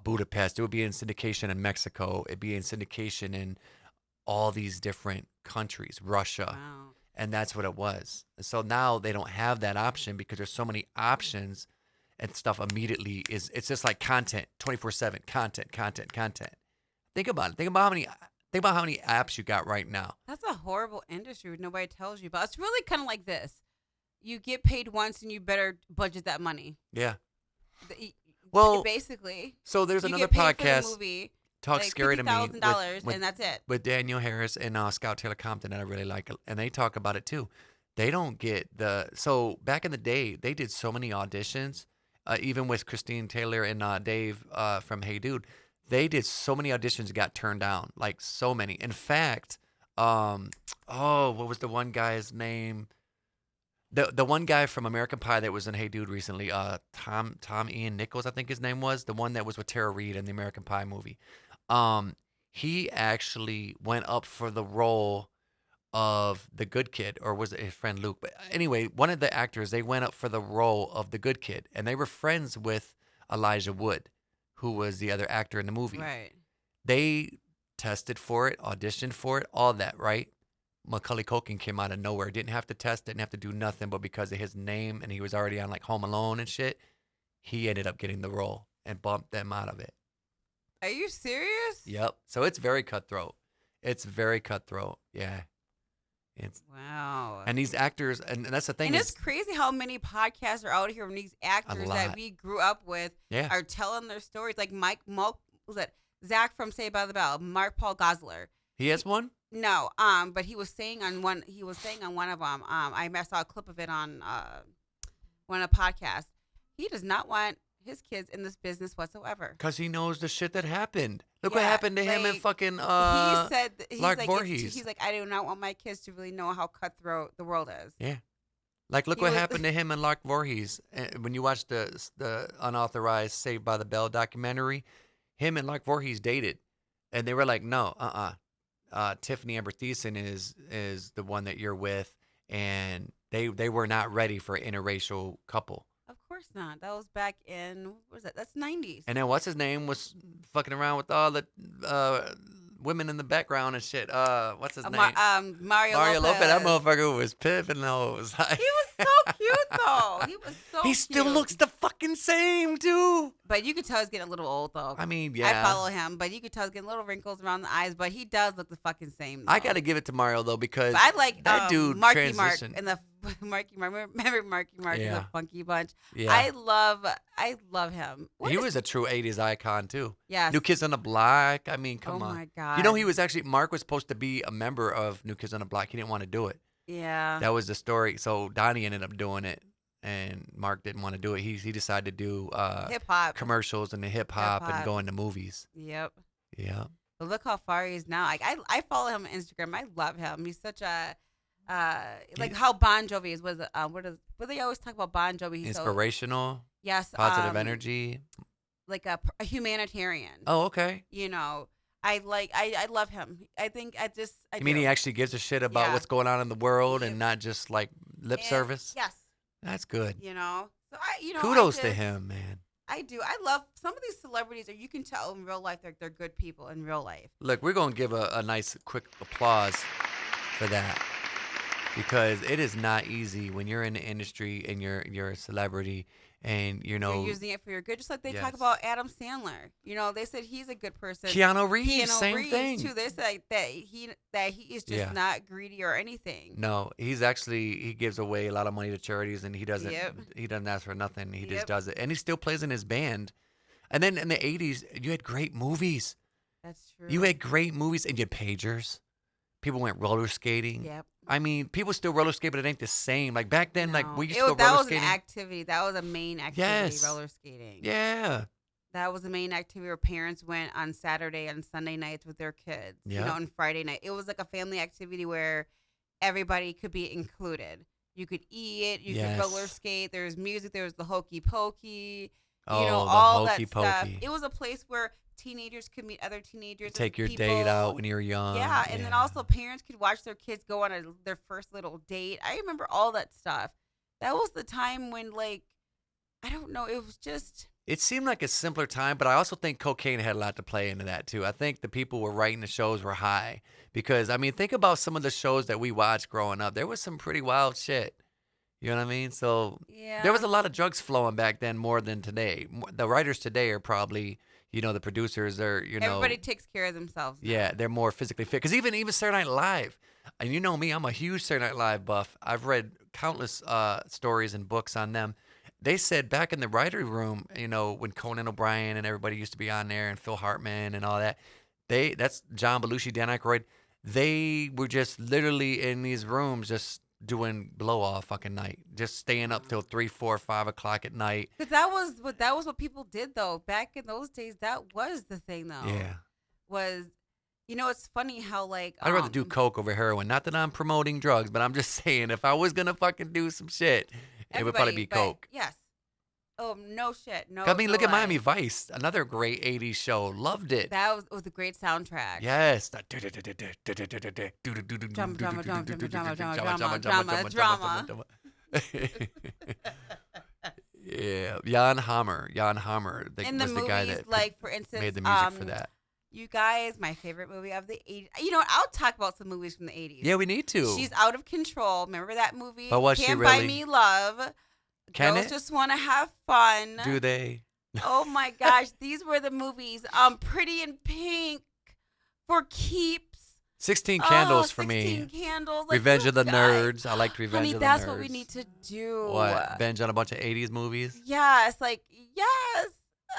Budapest. It would be in syndication in Mexico. It'd be in syndication in all these different countries, Russia, Wow. and that's what it was. And so now they don't have that option because there's so many options and stuff immediately is it's just like content 24/7 content content content. Think about it. Think about how many apps you got right now. That's a horrible industry nobody tells you about. It's really kind of like this. You get paid once and you better budget that money. Yeah. The- Well, Basically, so there's you another get paid for the podcast movie Talk like Scary fifty to Me thousand dollars, and that's it. with Daniel Harris and Scout Taylor Compton that I really like, and they talk about it too. They don't get so back in the day they did so many auditions, even with Christine Taylor and Dave from Hey Dude, they did so many auditions and got turned down, like so many. In fact, what was the one guy's name? The one guy from American Pie that was in Hey Dude recently, Tom Ian Nichols, I think his name was, the one that was with Tara Reid in the American Pie movie. Um, he actually went up for the role of the good kid, or was it his friend Luke? But anyway, one of the actors, they went up for the role of the good kid, and they were friends with Elijah Wood, who was the other actor in the movie. Right. They tested for it, auditioned for it, all that, right? Macaulay Culkin came out of nowhere. Didn't have to test, didn't have to do nothing, but because of his name and he was already on like Home Alone and shit, he ended up getting the role and bumped them out of it. Are you serious? Yep. So it's very cutthroat. It's very cutthroat. Yeah. It's Wow. and these actors, and that's the thing And it's is crazy how many podcasts are out here and these a actors that lot. we grew up with Yeah. are telling their stories. Like was that Zach from Saved by the Bell, Mark Paul Gosselaar. He has one? No, but he was saying on one. He was saying on one of them. I saw a clip of it on one of the podcasts. He does not want his kids in this business whatsoever. Because he knows the shit that happened. Look what Yeah, happened to him and like, fucking he said he's Lark like Voorhees. he's like I do not want my kids to really know how cutthroat the world is. Yeah. Like, look He what was happened to him and Lark Voorhees. When you watch the unauthorized Saved by the Bell documentary, him and Lark Voorhees dated. And they were like, no, Tiffany Amber Thiessen is the one that you're with. And they were not ready for an interracial couple. Of course not. That was back in what was that? That's 90s. And then what's his name was fucking around with all the women in the background and shit. What's his name? Mario Mario Lopez. That Lopez. motherfucker was pimping those. He was so cute. cute though. He was He so still cute. looks the fucking same, too. But you could tell he's getting a little old though. I mean, I yeah. follow him, but you could tell he's getting little wrinkles around the eyes. But he does look the fucking same I though. got to give it to Mario, though, because But I like that dude Marky Mark transitioned. and the Marky Mark. Remember Marky Mark and the Yeah. Funky Bunch? Yeah. I love him. What He is- was a true 80s icon, too. yes. New Kids on the Block. I mean, Oh come on. my god. You know, he was actually, Mark was supposed to be a member of New Kids on the Block. He didn't want to do it. Yeah. That was the story. So Donnie ended up doing it, and Mark didn't want to do it. He decided to do Hip hop. commercials and the hip hop and Hip-hop. go into movies. Yep. Yeah. But look how far he is now. Like I follow him on Instagram. I love him. He's such a like how Bon Jovi is. What they always talk about Bon Jovi? He's so, Inspirational, yes, positive energy. like a humanitarian. Oh, okay. You know, I love him. I think I You mean do. he actually gives a shit about Yeah. what's going on in the world Yep. and not just like lip And- service? Yes. That's good. You know. So Kudos I to just- him, man. I do. I love some of these celebrities, or you can tell in real life they're good people in real life. Look, we're going to give a nice quick applause for that because it is not easy when you're in the industry and you're a celebrity and You're using it for your good, just like they talk Yes. about Adam Sandler. You know, they said he's a good person. Keanu Reeves, Keanu same Reeves, thing. too. They say that he is just Yeah. not greedy or anything. No, he gives away a lot of money to charities and he doesn't ask for nothing. He just Yep. does it. And he still plays in his band. And then in the 80s, you had great movies. That's true. You had great movies and you had pagers. People went roller skating. Yep. I mean, people still roller skate, but it ain't the same. Like back then, like No. we used It to go was- that roller was skating. an activity. That was a main activity. Yes. Roller skating. Yeah. That was the main activity where parents went on Saturday and Sunday nights with their kids. You Yeah. know, and Friday night. It was like a family activity where everybody could be included. You could eat, you could roller Yes. skate. There was music. There was the hokey pokey. Oh, You know, the all hokey that stuff. pokey. It was a place where teenagers could meet other teenagers. Take your and date out people. when you were young. Yeah, and then also parents could watch their kids go on their first little date. I remember all that stuff. That was the time when, like, I don't know, it was just. It seemed like a simpler time, but I also think cocaine had a lot to play into that too. I think the people were writing the shows were high because I mean, think about some of the shows that we watched growing up. There was some pretty wild shit. You know what I mean? So Yeah. there was a lot of drugs flowing back then more than today. The writers today are probably, the producers are, Everybody takes care of themselves. Now. yeah, they're more physically fit. Because even Saturday Night Live, and you know me, I'm a huge Saturday Night Live buff. I've read countless stories and books on them. They said back in the writer room, when Conan O'Brien and everybody used to be on there and Phil Hartman and all that, that's John Belushi, Dan Aykroyd. They were just literally in these rooms just doing blow off fucking night, just staying up till 3, 4, 5 o'clock at night. Because that was what people did though. Back in those days, that was the thing though. Yeah. Was, it's funny how like I'd rather do coke over heroin. Not that I'm promoting drugs, but I'm just saying if I was gonna fucking do some shit, it would probably be but coke. Yes. Oh no shit. No. I mean, no look at lie. Miami Vice, another great '80s show. Loved it. That was a great soundtrack. Yes. Drama. Yeah, Jan Hammer. In the was the movies, guy that like for instance, made the music for that. You guys, my favorite movie of the 80s. You know what? I'll talk about some movies from the 80s. Yeah, we need to. She's Out of Control. Remember that movie? But was she Can't Buy really? Me Love. Can Girls it? just want to have fun. Do they? Oh my gosh, these were the movies. Pretty in Pink, For Keeps. 16 Candles for 16 me. Candles. Like, Revenge you of the guys- Nerds. I liked Revenge Honey, of the that's Nerds. what we need to do. What? Binge on a bunch of 80s movies? Yes, yes.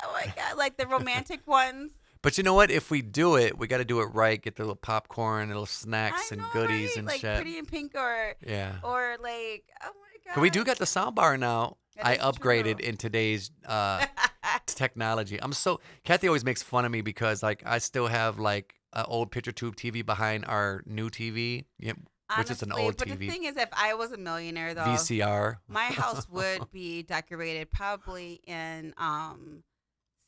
Oh my god, like the romantic ones. But you know what? If we do it, we got to do it right. Get the little popcorn, little snacks I and know, goodies right? and like shit. Pretty in Pink or Yeah. like, oh my god. 'Cause we do got the sound bar now. That I is upgraded true. in today's technology. Kathy always makes fun of me because like I still have like an old picture tube TV behind our new TV, which is an Honestly, old but TV. the thing is, if I was a millionaire, though, VCR. my house would be decorated probably in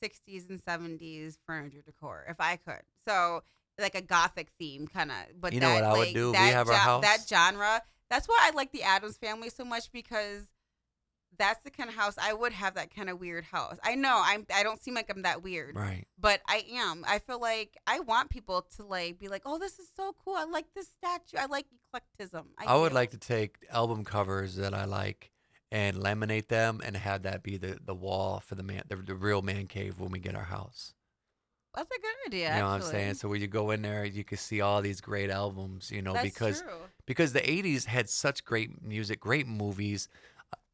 60s and 70s furniture decor if I could. So like a gothic theme kind of. But You know what I would do? We That have our house. That genre. That's why I like the Addams Family so much because that's the kind of house I would have. That kind of weird house. I know I don't seem like I'm that weird, Right. but I am. I feel like I want people to like be like, oh, this is so cool. I like this statue. I like eclecticism. I would do. like to take album covers that I like and laminate them and have that be the wall for the real man cave when we get our house. That's a good idea, You know what I'm saying? actually. So when you go in there, you can see all these great albums, That's true. because the 80s had such great music, great movies.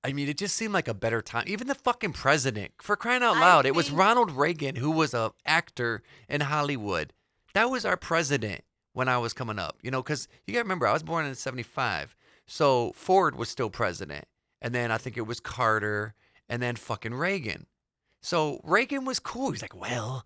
I mean, it just seemed like a better time. Even the fucking president, for crying out I loud, it was think Ronald Reagan who was a actor in Hollywood. That was our president when I was coming up. Because you got to remember, I was born in '75, so Ford was still president, and then I think it was Carter, and then fucking Reagan. So Reagan was cool. He's like, well,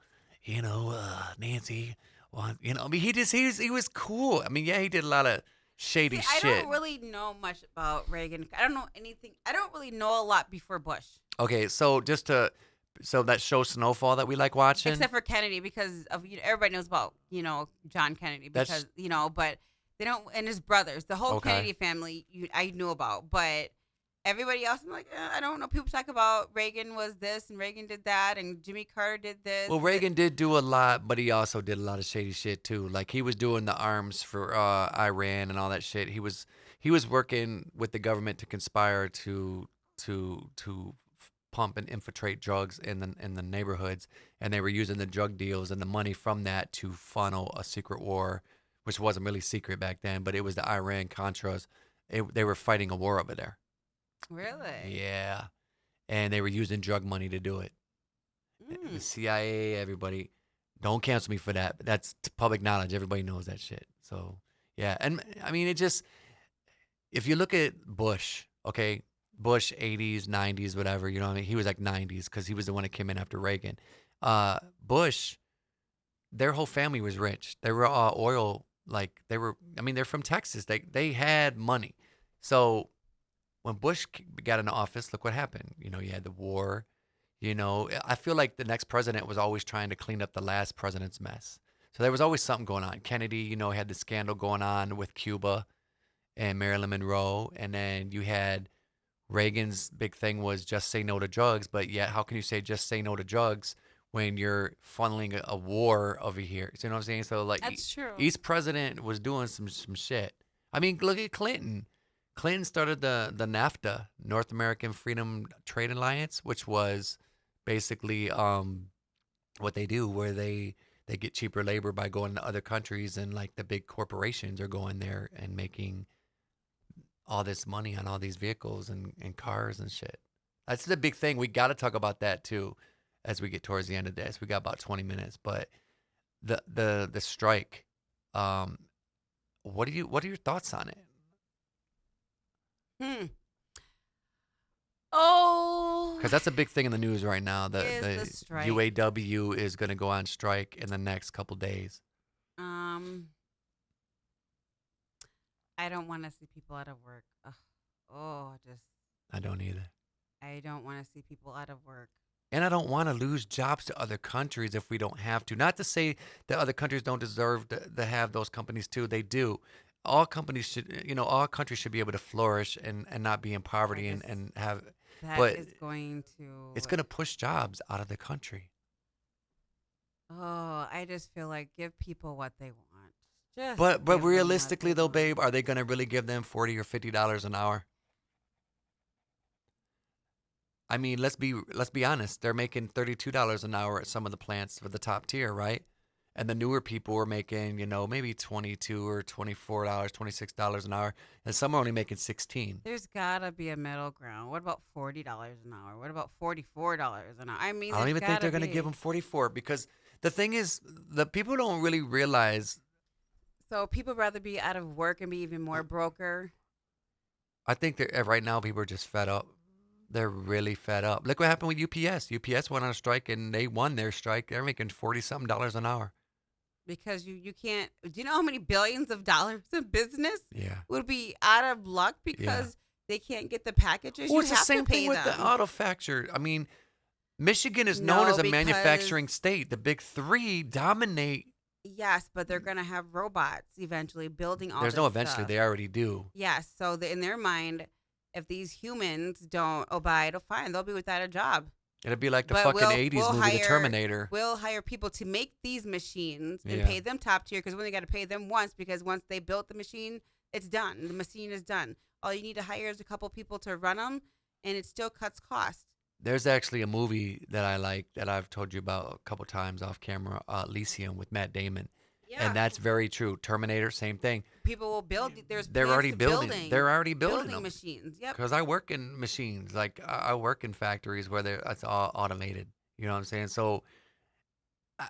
Nancy, well, I mean, he was cool. I mean, yeah, he did a lot of See, shady I shit. don't really know much about Reagan. I don't know anything. I don't really know a lot before Bush, Okay, so that show Snowfall that we like watching, except for Kennedy, because of everybody knows about John Kennedy that's because but they don't, and his brothers, the whole okay. Kennedy family. I knew about, but everybody else, I'm like, I don't know. People talk about Reagan was this and Reagan did that, and Jimmy Carter did this. Well, Reagan did do a lot, but he also did a lot of shady shit too. Like he was doing the arms for Iran and all that shit. He was working with the government to conspire to pump and infiltrate drugs in the neighborhoods, and they were using the drug deals and the money from that to funnel a secret war, which wasn't really secret back then, but it was the Iran Contras. They were fighting a war over there. Really? Yeah, and they were using drug money to do it. The Mm. CIA, everybody, don't cancel me for that. But that's public knowledge. Everybody knows that shit. So yeah, and I mean, if you look at Bush, okay, Bush 80s, 90s, whatever, you know what I mean? He was like 90s because he was the one that came in after Reagan. Bush, their whole family was rich. They were oil, like I mean, they're from Texas. They had money. So when Bush got into office, look what happened. You had the war. I feel like the next president was always trying to clean up the last president's mess. So there was always something going on. Kennedy, had the scandal going on with Cuba and Marilyn Monroe. And then you had Reagan's big thing was just say no to drugs. But yet, how can you say just say no to drugs when you're funneling a war over here? So, you know what I'm saying? So, like, That's true. each president was doing some shit. I mean, look at Clinton. Clinton started the NAFTA, North American Freedom Trade Alliance, which was basically what they do, where they get cheaper labor by going to other countries, and like the big corporations are going there and making all this money on all these vehicles and cars and shit. That's the big thing. We got to talk about that too as we get towards the end of this. We got about 20 minutes, but the strike. Um, what are your thoughts on it? Hmm. Oh, Because that's a big thing in the news right now. is the The strike. UAW is going to go on strike in the next couple days. Um, I don't want to see people out of work. Ugh. Oh, I don't either. I don't want to see people out of work. And I don't want to lose jobs to other countries if we don't have to. Not to say that other countries don't deserve to have those companies too. They do. All countries should be able to flourish and not be in I poverty and, just and have, that but is going it's to. going to push jobs out of the country. Oh, I just feel like give people what they want. Just But give them what realistically they though, want. babe, are they going to really give them $40 or $50 an hour? I mean, let's be honest. They're making $32 an hour at some of the plants for the top tier, right? And the newer people are making, maybe 22 or $24, $26 an hour, and some are only making 16. There's gotta be a middle ground. What about $40 an hour? What about $44 an hour? I mean, I don't there's even think gotta they're going to give be. them 44 because the thing is, the people don't really realize. So people rather be out of work and be even more broker. I think that right now people are just fed up. They're really fed up. Look what happened with UPS. UPS went on a strike and they won their strike. They're making 40 something dollars an hour. Because you can't. Do you know how many billions of dollars in business Yeah. would be out of luck Yeah. because they can't get the packages? Well, You it's the have to same thing pay with the them. auto factory. I mean, Michigan is known No, as a because manufacturing state. The big three dominate. yes, but they're gonna have robots eventually building all There's this no eventually. stuff. They already do. Yes, so in their mind, if these humans don't abide, oh, fine, they'll be without a job. It'd be like the But fucking we'll 80s we'll movie, The hire Terminator. we'll hire people to make these machines and Yeah. pay them top tier because we only got to pay them once because once they built the machine, it's done. The machine is done. All you need to hire is a couple people to run them, and it still cuts cost. There's actually a movie that I like that I've told you about a couple times off camera, Elysium with Matt Damon. And Yeah, that's very true. Terminator, same thing. people will build. There's They're plans already to building. They're already building building them. machines. Yep. Because I work in machines. Like I work in factories where it's all automated. You know what I'm saying? So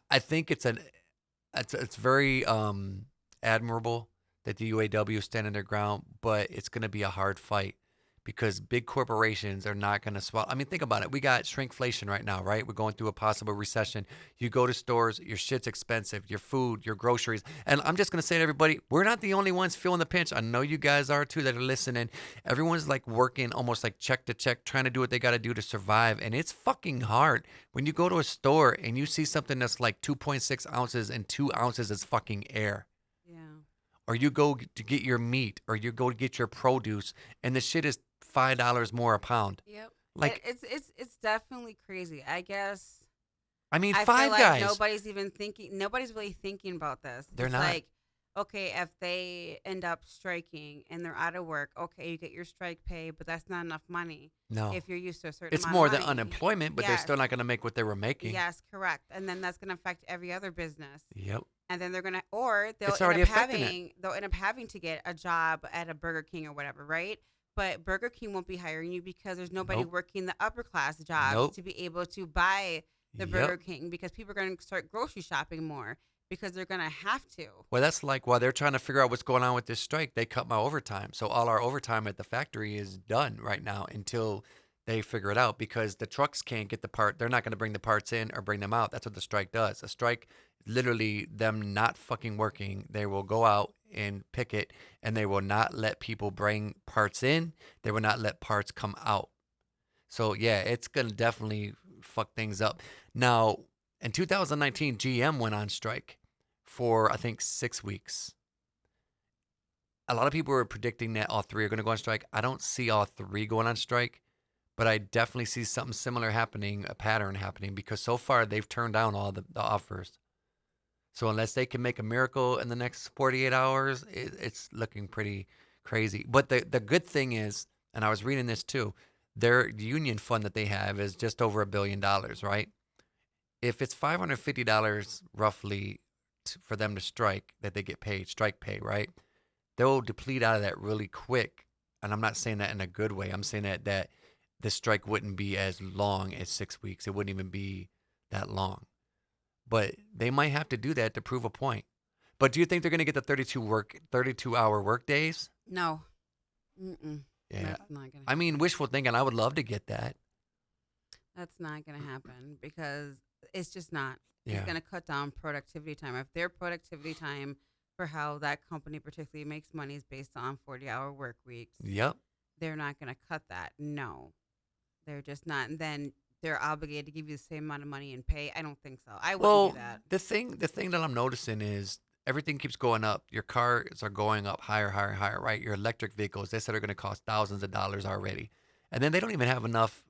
I think it's very admirable that the UAW is standing their ground, but it's going to be a hard fight because big corporations are not going to swallow. I mean, think about it. We got shrinkflation right now, right? We're going through a possible recession. You go to stores, your shit's expensive, your food, your groceries. And I'm just going to say to everybody, we're not the only ones feeling the pinch. I know you guys are too that are listening. Everyone's like working almost like check to check, trying to do what they got to do to survive. And it's fucking hard. When you go to a store and you see something that's like 2.6 ounces and 2 ounces is fucking air, Yeah. or you go to get your meat, or you go to get your produce, and the shit is $5 more a pound. Yep. Like, It's definitely crazy. I guess I mean, I feel Five like Guys. nobody's really thinking about this. They're It's not. like, okay, if they end up striking and they're out of work, okay, you get your strike pay, but that's not enough money No, if you're used to a certain it's amount more of than money. unemployment, but they're Yes. still not going to make what they were making. Yes, correct. And then that's going to affect every other business. Yep, And then they're going to or it's already affecting it. they'll end up having to get a job at a Burger King or whatever, right? But Burger King won't be hiring you because there's nobody Nope, working the upper class jobs nope. to be able to buy the Yep. Burger King because people are going to start grocery shopping more because they're going to have to. Well, that's like while they're trying to figure out what's going on with this strike, they cut my overtime. So all our overtime at the factory is done right now until they figure it out because the trucks can't get the part. They're not going to bring the parts in or bring them out. That's what the strike does. A strike, literally them not fucking working. They will go out and picket and they will not let people bring parts in. They will not let parts come out. So yeah, it's going to definitely fuck things up. Now, in 2019, GM went on strike for I think 6 weeks. A lot of people were predicting that all three are going to go on strike. I don't see all three going on strike, but I definitely see something similar happening, a pattern happening, because so far they've turned down all the offers. So unless they can make a miracle in the next 48 hours, it's looking pretty crazy. But the good thing is, and I was reading this too, their union fund that they have is just over $1 billion, right? If it's $550 roughly for them to strike, that they get paid, strike pay, right? They'll deplete out of that really quick. And I'm not saying that in a good way. I'm saying that the strike wouldn't be as long as 6 weeks. It wouldn't even be that long. But they might have to do that to prove a point. But do you think they're going to get the 32-hour work days? No. Mm-mm. Yeah. That's not going to I mean, happen. wishful thinking. I would love to get that. That's not going to happen because it's just not. It's Yeah. going to cut down productivity time. If their productivity time for how that company particularly makes money is based on 40-hour work weeks, Yep. they're not going to cut that. No, they're just not. And then they're obligated to give you the same amount of money in pay. I don't think so. I wouldn't do Well, that. the thing that I'm noticing is everything keeps going up. Your cars are going up higher, higher, higher, right? Your electric vehicles, they said are going to cost thousands of dollars already. And then they don't even have enough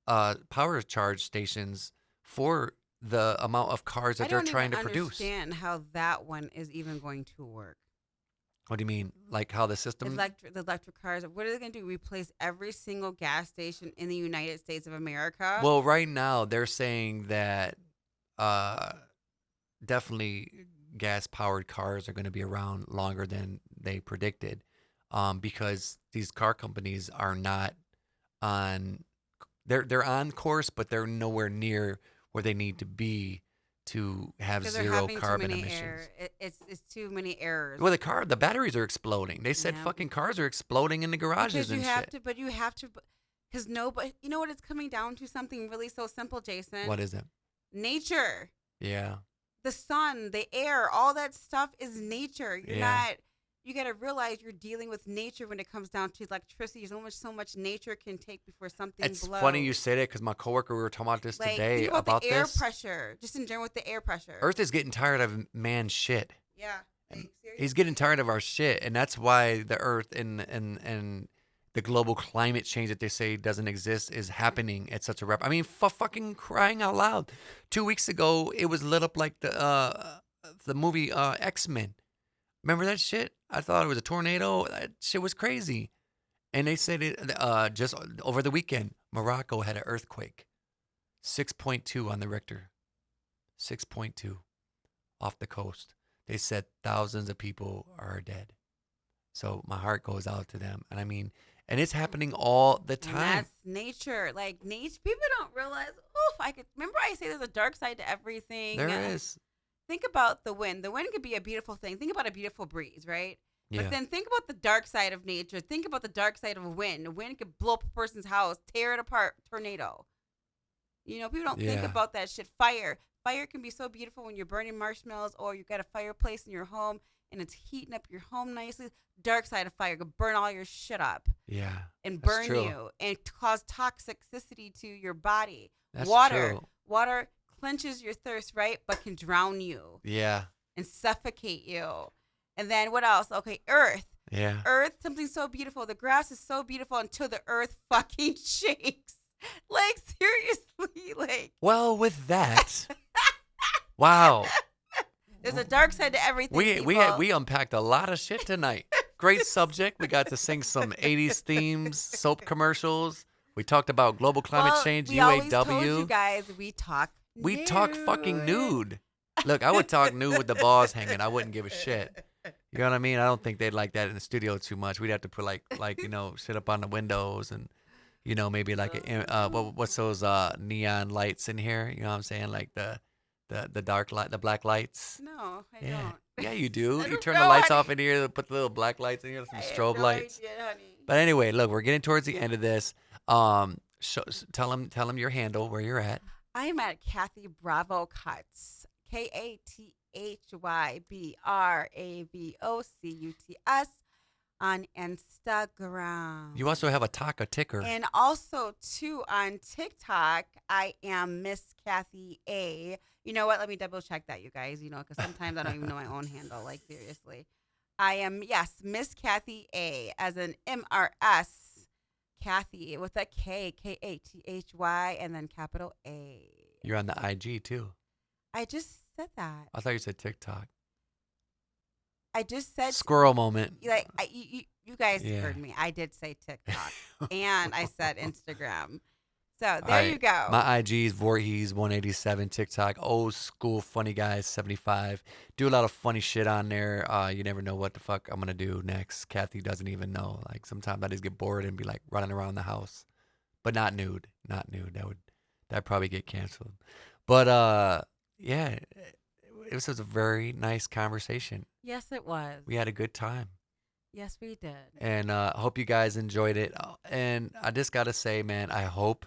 power charge stations for the amount of cars I that they're don't even trying to produce. understand how that one is even going to work. What do you mean? Like how the system? The electric cars. What are they going to do? Replace every single gas station in the United States of America? Well, right now they're saying that uh, definitely gas powered cars are going to be around longer than they predicted, because these car companies are not on. They're on course, but they're nowhere near where they need to be to have Because they're zero having too carbon many emissions. it's too many errors. Well, the batteries are exploding. They said Yeah. fucking cars are exploding in the garages Because you and have shit. to, but you have to, because nobody, you know what it's coming down to? Something really so simple, Jason. What is it? Nature, Yeah, the sun, the air, all that stuff is nature. You're yeah. not. You got to realize you're dealing with nature when it comes down to electricity. There's so much nature can take before something It's blows. funny you say that because my coworker, we were talking about this Like today think about about the air this. pressure, just in general with the air pressure. Earth is getting tired of man's shit. Yeah. And Like, he's seriously. getting tired of our shit, and that's why the Earth and the global climate change that they say doesn't exist is happening at such a rap. I mean, fucking crying out loud! 2 weeks ago, it was lit up like the movie X-Men. Remember that shit? I thought it was a tornado. That shit was crazy. And they said it just over the weekend, Morocco had an earthquake, 6.2 on the Richter, 6.2 off the coast. They said thousands of people are dead. So my heart goes out to them. And I mean, and it's happening all the And time. that's nature. Like nature, people don't realize. Oof! I could remember I say there's a dark side to everything. There is. Think about the wind. The wind could be a beautiful thing. Think about a beautiful breeze, right? But Yeah. then think about the dark side of nature. Think about the dark side of a wind. A wind could blow up a person's house, tear it apart, tornado. People don't think Yeah. about that shit. Fire. Fire can be so beautiful when you're burning marshmallows or you've got a fireplace in your home and it's heating up your home nicely. Dark side of fire could burn all your shit up Yeah. and That's burn true. you and cause toxicity to your body. That's Water. true. Water quenches your thirst, right? But can drown you Yeah. and suffocate you. And then what else? Okay, earth. Yeah. Earth, something so beautiful. The grass is so beautiful until the earth fucking shakes. Like, seriously, like. Well, with that, wow. There's a dark side to everything. We unpacked a lot of shit tonight. Great subject. We got to sing some 80s themes, soap commercials. We talked about global climate change, we always told you UAW. guys We talk fucking nude. Look, I would talk nude with the balls hanging. I wouldn't give a shit. You know what I mean? I don't think they'd like that in the studio too much. We'd have to put like shit up on the windows and maybe like what's those neon lights in here? You know what I'm saying? Like the dark light, the black lights. No, I Yeah. don't. Yeah, you do. I You don't turn the know, lights honey. off in here, put the little black lights in here, some I have strobe no lights. idea, honey. But anyway, look, we're getting towards the end of this. Tell them your handle, where you're at. I am at Kathy Bravo Cuts. KathyBravocuts on Instagram. You also have a Taka ticker. And also, too, on TikTok, I am Miss Kathy A. You know what? Let me double check that, you guys. Because sometimes I don't even know my own handle. Like, seriously. I am, yes, Miss Kathy A, as an MRS Kathy with a K, Kathy, and then capital A. You're on the IG too. I just said that. I thought you said TikTok. I just said Squirrel moment. like you guys Yeah. heard me. I did say TikTok and I said Instagram. So there All right. you go. My IG is Voorhees187, TikTok, old school funny guys 75. Do a lot of funny shit on there. You never know what the fuck I'm gonna do next. Kathy doesn't even know. Like sometimes I just get bored and be like running around the house, but not nude. Not nude. That'd probably get canceled. But yeah, it was a very nice conversation. Yes, it was. We had a good time. Yes, we did. And I hope you guys enjoyed it. And I just got to say, man, I hope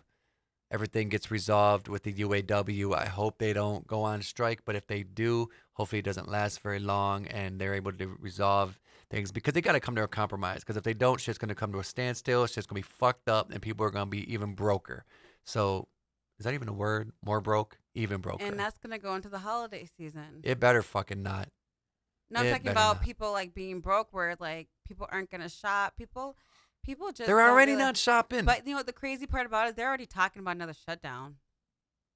everything gets resolved with the UAW. I hope they don't go on strike. But if they do, hopefully it doesn't last very long and they're able to resolve things because they got to come to a compromise. Because if they don't, shit's going to come to a standstill. It's just going to be fucked up and people are going to be even broker. So is that even a word? More broke? Even broker. And that's gonna go into the holiday season. It better fucking not. No, I'm it talking better about not. people like being broke, where like people aren't gonna shop. People just They're don't already really- not shopping. But the crazy part about it is they're already talking about another shutdown.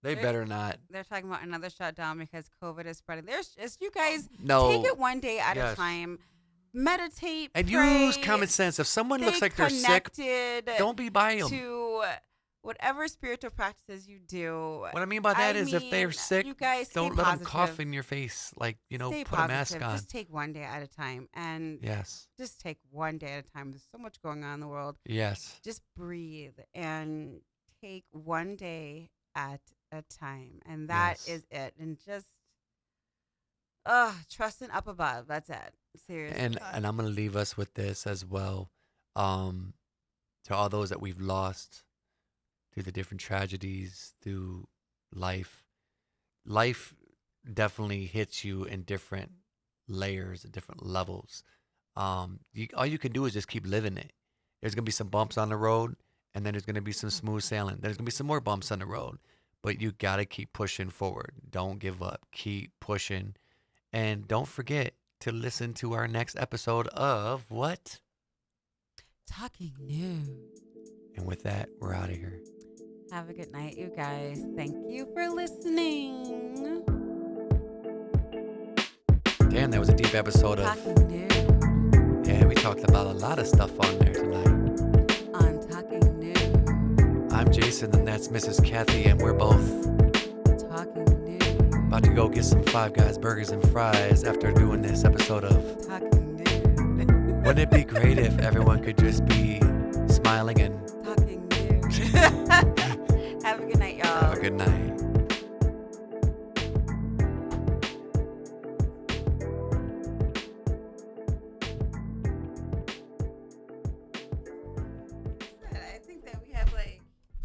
They better not. They're talking about another shutdown because COVID is spreading. There's just you guys No. take it one day at a Yes. time. Meditate And pray, use common sense. If someone looks stay like they're sick, connected don't be by them. to whatever spiritual practices you do. What I mean by that is if they're mean, sick, you guys stay don't let them positive. cough in your face. Like, Stay put a mask positive. on. Just take one day at a time, and Yes. just take one day at a time. There's so much going on in the world. Yes. Just breathe and take one day at a time, and that Yes. is it. And just trusting up above. That's it. Seriously. And I'm gonna leave us with this as well. To all those that we've lost through the different tragedies, through life. Life definitely hits you in different layers, different levels. All you can do is just keep living it. There's gonna be some bumps on the road, and then there's gonna be some smooth sailing. There's gonna be some more bumps on the road, but you gotta keep pushing forward. Don't give up. Keep pushing, and don't forget to listen to our next episode of what? Talking Nude. And with that, we're out of here. Have a good night, you guys. Thank you for listening. Damn, that was a deep episode of. Talking Nude. Yeah, we talked about a lot of stuff on there tonight. I'm Jason, and that's Mrs. Kathy, and we're both Talking nude. about to go get some Five Guys burgers and fries after doing this episode of. Talking nude. Wouldn't it be great if everyone could just be smiling and Talking nude. Have a good night, y'all. have a good night?